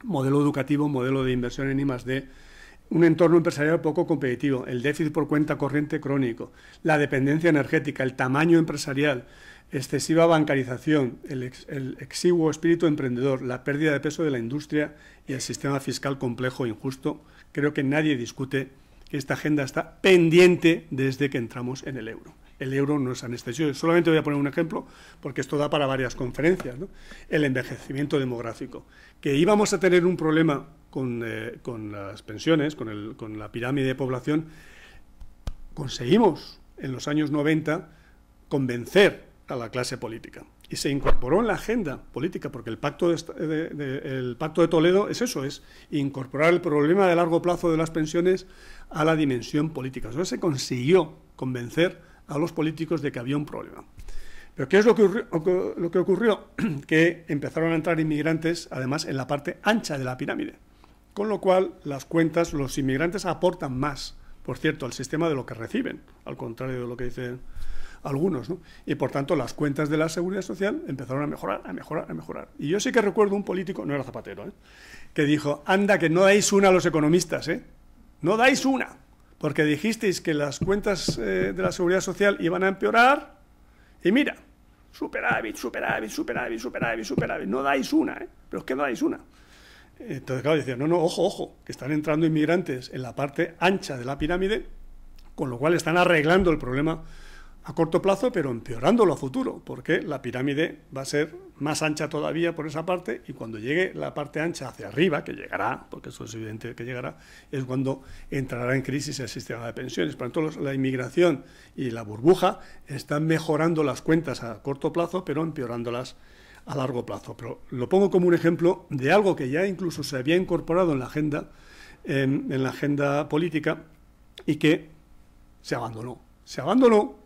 modelo educativo, modelo de inversión en I+D, un entorno empresarial poco competitivo, el déficit por cuenta corriente crónico, la dependencia energética, el tamaño empresarial, excesiva bancarización, el exiguo espíritu emprendedor, la pérdida de peso de la industria y el sistema fiscal complejo e injusto. Creo que nadie discute que esta agenda está pendiente desde que entramos en el euro. El euro no es anestesio. Solamente voy a poner un ejemplo, porque esto da para varias conferencias, ¿no? El envejecimiento demográfico. Que íbamos a tener un problema con las pensiones, con la pirámide de población. Conseguimos en los años 90 convencer a la clase política y se incorporó en la agenda política, porque el pacto de Toledo es eso, es incorporar el problema de largo plazo de las pensiones a la dimensión política. Entonces se consiguió convencer a los políticos de que había un problema. Pero ¿qué es lo que ocurrió? Que empezaron a entrar inmigrantes, además, en la parte ancha de la pirámide, con lo cual las cuentas, los inmigrantes aportan más, por cierto, al sistema de lo que reciben, al contrario de lo que dicen algunos, ¿no? Y por tanto las cuentas de la Seguridad Social empezaron a mejorar. Y yo sí que recuerdo un político, no era Zapatero, que dijo: anda, que no dais una a los economistas, no dais una, porque dijisteis que las cuentas de la Seguridad Social iban a empeorar, y mira, superávit, no dais una, pero es que no dais una. Entonces, claro, decían, no, ojo, que están entrando inmigrantes en la parte ancha de la pirámide, con lo cual están arreglando el problema a corto plazo, pero empeorándolo a futuro, porque la pirámide va a ser más ancha todavía por esa parte, y cuando llegue la parte ancha hacia arriba, que llegará, porque eso es evidente que llegará, es cuando entrará en crisis el sistema de pensiones. Por tanto, la inmigración y la burbuja están mejorando las cuentas a corto plazo, pero empeorándolas a largo plazo. Pero lo pongo como un ejemplo de algo que ya incluso se había incorporado en la agenda política y que se abandonó. Se abandonó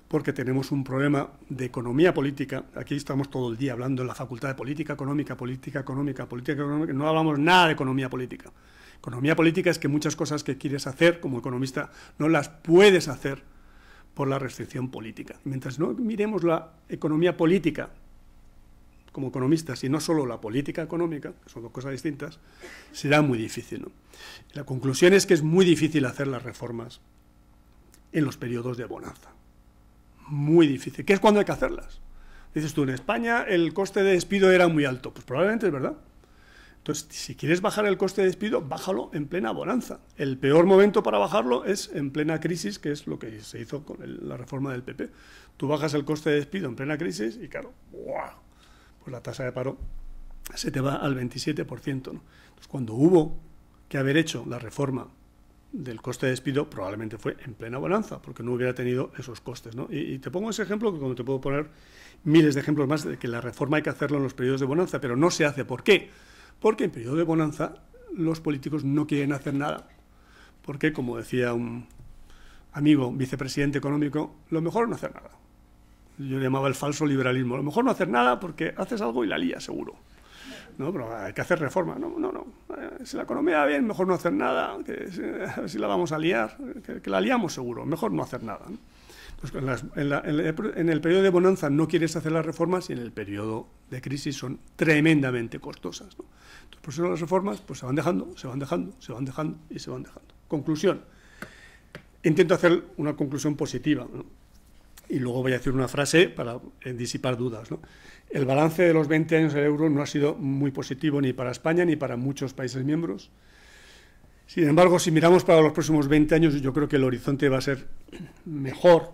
porque tenemos un problema de economía política. Aquí estamos todo el día hablando en la Facultad de Política Económica, no hablamos nada de economía política. Economía política es que muchas cosas que quieres hacer como economista no las puedes hacer por la restricción política. Mientras no miremos la economía política como economistas y no solo la política económica, que son dos cosas distintas, será muy difícil, ¿no? La conclusión es que es muy difícil hacer las reformas en los periodos de bonanza. Muy difícil. ¿Qué es cuando hay que hacerlas? Dices tú, en España el coste de despido era muy alto. Pues probablemente es verdad. Entonces, si quieres bajar el coste de despido, bájalo en plena bonanza. El peor momento para bajarlo es en plena crisis, que es lo que se hizo con la reforma del PP. Tú bajas el coste de despido en plena crisis y, claro, ¡buah!, pues la tasa de paro se te va al 27%, ¿no? Entonces, cuando hubo que haber hecho la reforma del coste de despido, probablemente fue en plena bonanza, porque no hubiera tenido esos costes, ¿no? Y te pongo ese ejemplo, que como te puedo poner miles de ejemplos más, de que la reforma hay que hacerlo en los periodos de bonanza, pero no se hace. ¿Por qué? Porque en periodo de bonanza los políticos no quieren hacer nada, porque, como decía un amigo vicepresidente económico, lo mejor es no hacer nada. Yo le llamaba el falso liberalismo. Lo mejor no hacer nada porque haces algo y la lías, seguro. No, pero hay que hacer reforma. No. Si la economía va bien, mejor no hacer nada, que a ver si la vamos a liar, que la liamos seguro, mejor no hacer nada, ¿no? Entonces, en el periodo de bonanza no quieres hacer las reformas y en el periodo de crisis son tremendamente costosas, ¿no? Entonces, por eso las reformas pues, se van dejando. Conclusión. Intento hacer una conclusión positiva, ¿no? Y luego voy a decir una frase para disipar dudas, ¿no? El balance de los 20 años del euro no ha sido muy positivo ni para España ni para muchos países miembros. Sin embargo, si miramos para los próximos 20 años, yo creo que el horizonte va a ser mejor.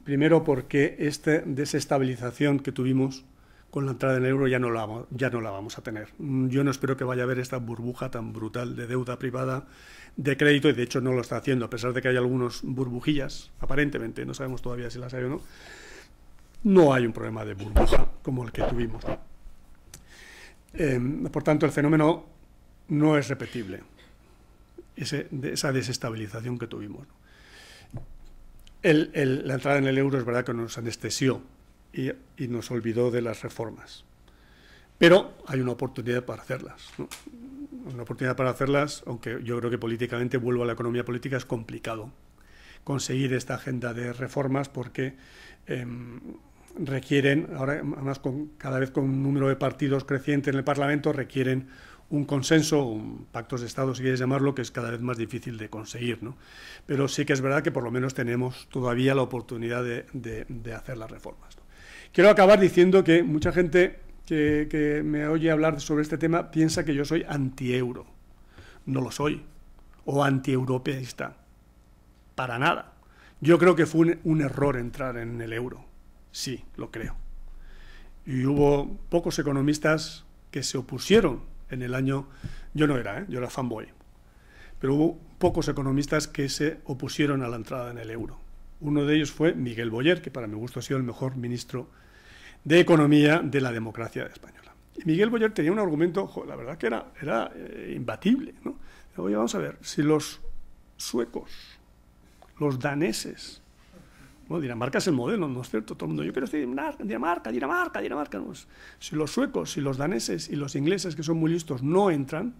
Primero porque esta desestabilización que tuvimos con la entrada en el euro ya no la vamos a tener. Yo no espero que vaya a haber esta burbuja tan brutal de deuda privada, de crédito, y de hecho no lo está haciendo, a pesar de que hay algunos burbujillas, aparentemente, no sabemos todavía si las hay o no. No hay un problema de burbuja como el que tuvimos, ¿no? Por tanto, el fenómeno no es repetible, esa desestabilización que tuvimos, ¿no? La entrada en el euro es verdad que nos anestesió y nos olvidó de las reformas. Pero hay una oportunidad para hacerlas, ¿no? Una oportunidad para hacerlas, aunque yo creo que políticamente, vuelvo a la economía política, es complicado conseguir esta agenda de reformas porque requieren, ahora además cada vez con un número de partidos creciente en el Parlamento, requieren un consenso, un pactos de Estado, si quieres llamarlo, que es cada vez más difícil de conseguir, ¿no? Pero sí que es verdad que por lo menos tenemos todavía la oportunidad de hacer las reformas, ¿no? Quiero acabar diciendo que mucha gente que me oye hablar sobre este tema piensa que yo soy anti-euro. No lo soy. O anti-europeísta. Para nada. Yo creo que fue un error entrar en el euro. Sí, lo creo. Y hubo pocos economistas que se opusieron en el año... Yo no era, yo era fanboy. Pero hubo pocos economistas que se opusieron a la entrada en el euro. Uno de ellos fue Miguel Boyer, que para mi gusto ha sido el mejor ministro de Economía de la democracia española. Y Miguel Boyer tenía un argumento, la verdad que era imbatible, ¿no? Oye, vamos a ver, si los suecos, los daneses, bueno, Dinamarca es el modelo, ¿no es cierto? Todo el mundo, yo quiero decir Dinamarca, no, si los suecos, si los daneses y los ingleses, que son muy listos, no entran,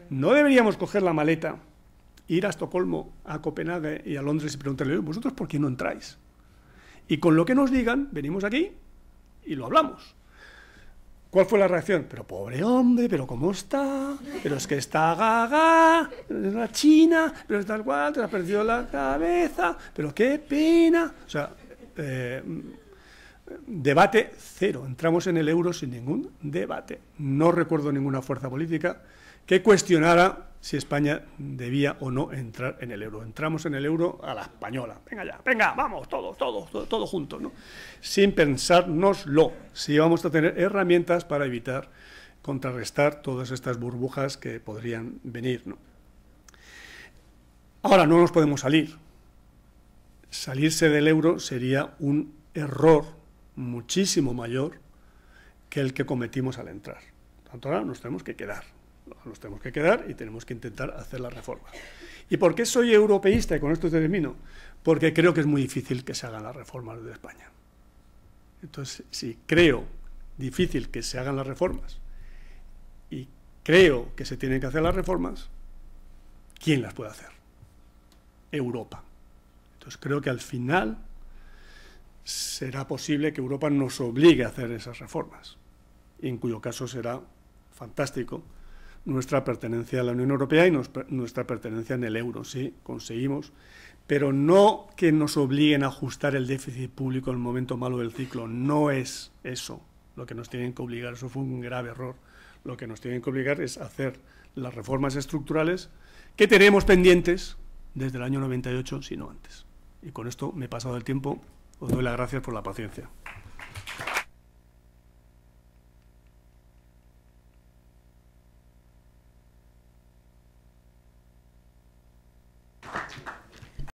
no deberíamos coger la maleta, ir a Estocolmo, a Copenhague y a Londres y preguntarle, ¿vosotros por qué no entráis? Y con lo que nos digan, venimos aquí y lo hablamos. ¿Cuál fue la reacción? Pero pobre hombre, pero ¿cómo está? Pero es que está gaga, es la China, pero es tal cual, te ha perdido la cabeza, pero qué pena. O sea, debate cero. Entramos en el euro sin ningún debate. No recuerdo ninguna fuerza política que cuestionara si España debía o no entrar en el euro. Entramos en el euro a la española. Venga ya, venga, vamos, todos juntos, ¿no? Sin pensárnoslo. Si vamos a tener herramientas para evitar, contrarrestar todas estas burbujas que podrían venir, ¿no? Ahora, no nos podemos salir. Salirse del euro sería un error muchísimo mayor que el que cometimos al entrar. Por tanto, ahora nos tenemos que quedar. Nos tenemos que quedar y tenemos que intentar hacer la reforma. ¿Y por qué soy europeísta? Y con esto termino. Porque creo que es muy difícil que se hagan las reformas de España. Entonces, si creo difícil que se hagan las reformas y creo que se tienen que hacer las reformas, ¿quién las puede hacer? Europa. Entonces, creo que al final será posible que Europa nos obligue a hacer esas reformas, en cuyo caso será fantástico nuestra pertenencia a la Unión Europea y nuestra pertenencia en el euro, sí, conseguimos, pero no que nos obliguen a ajustar el déficit público en el momento malo del ciclo. No es eso lo que nos tienen que obligar, eso fue un grave error. Lo que nos tienen que obligar es hacer las reformas estructurales que tenemos pendientes desde el año 98, si no antes. Y con esto me he pasado el tiempo, os doy las gracias por la paciencia.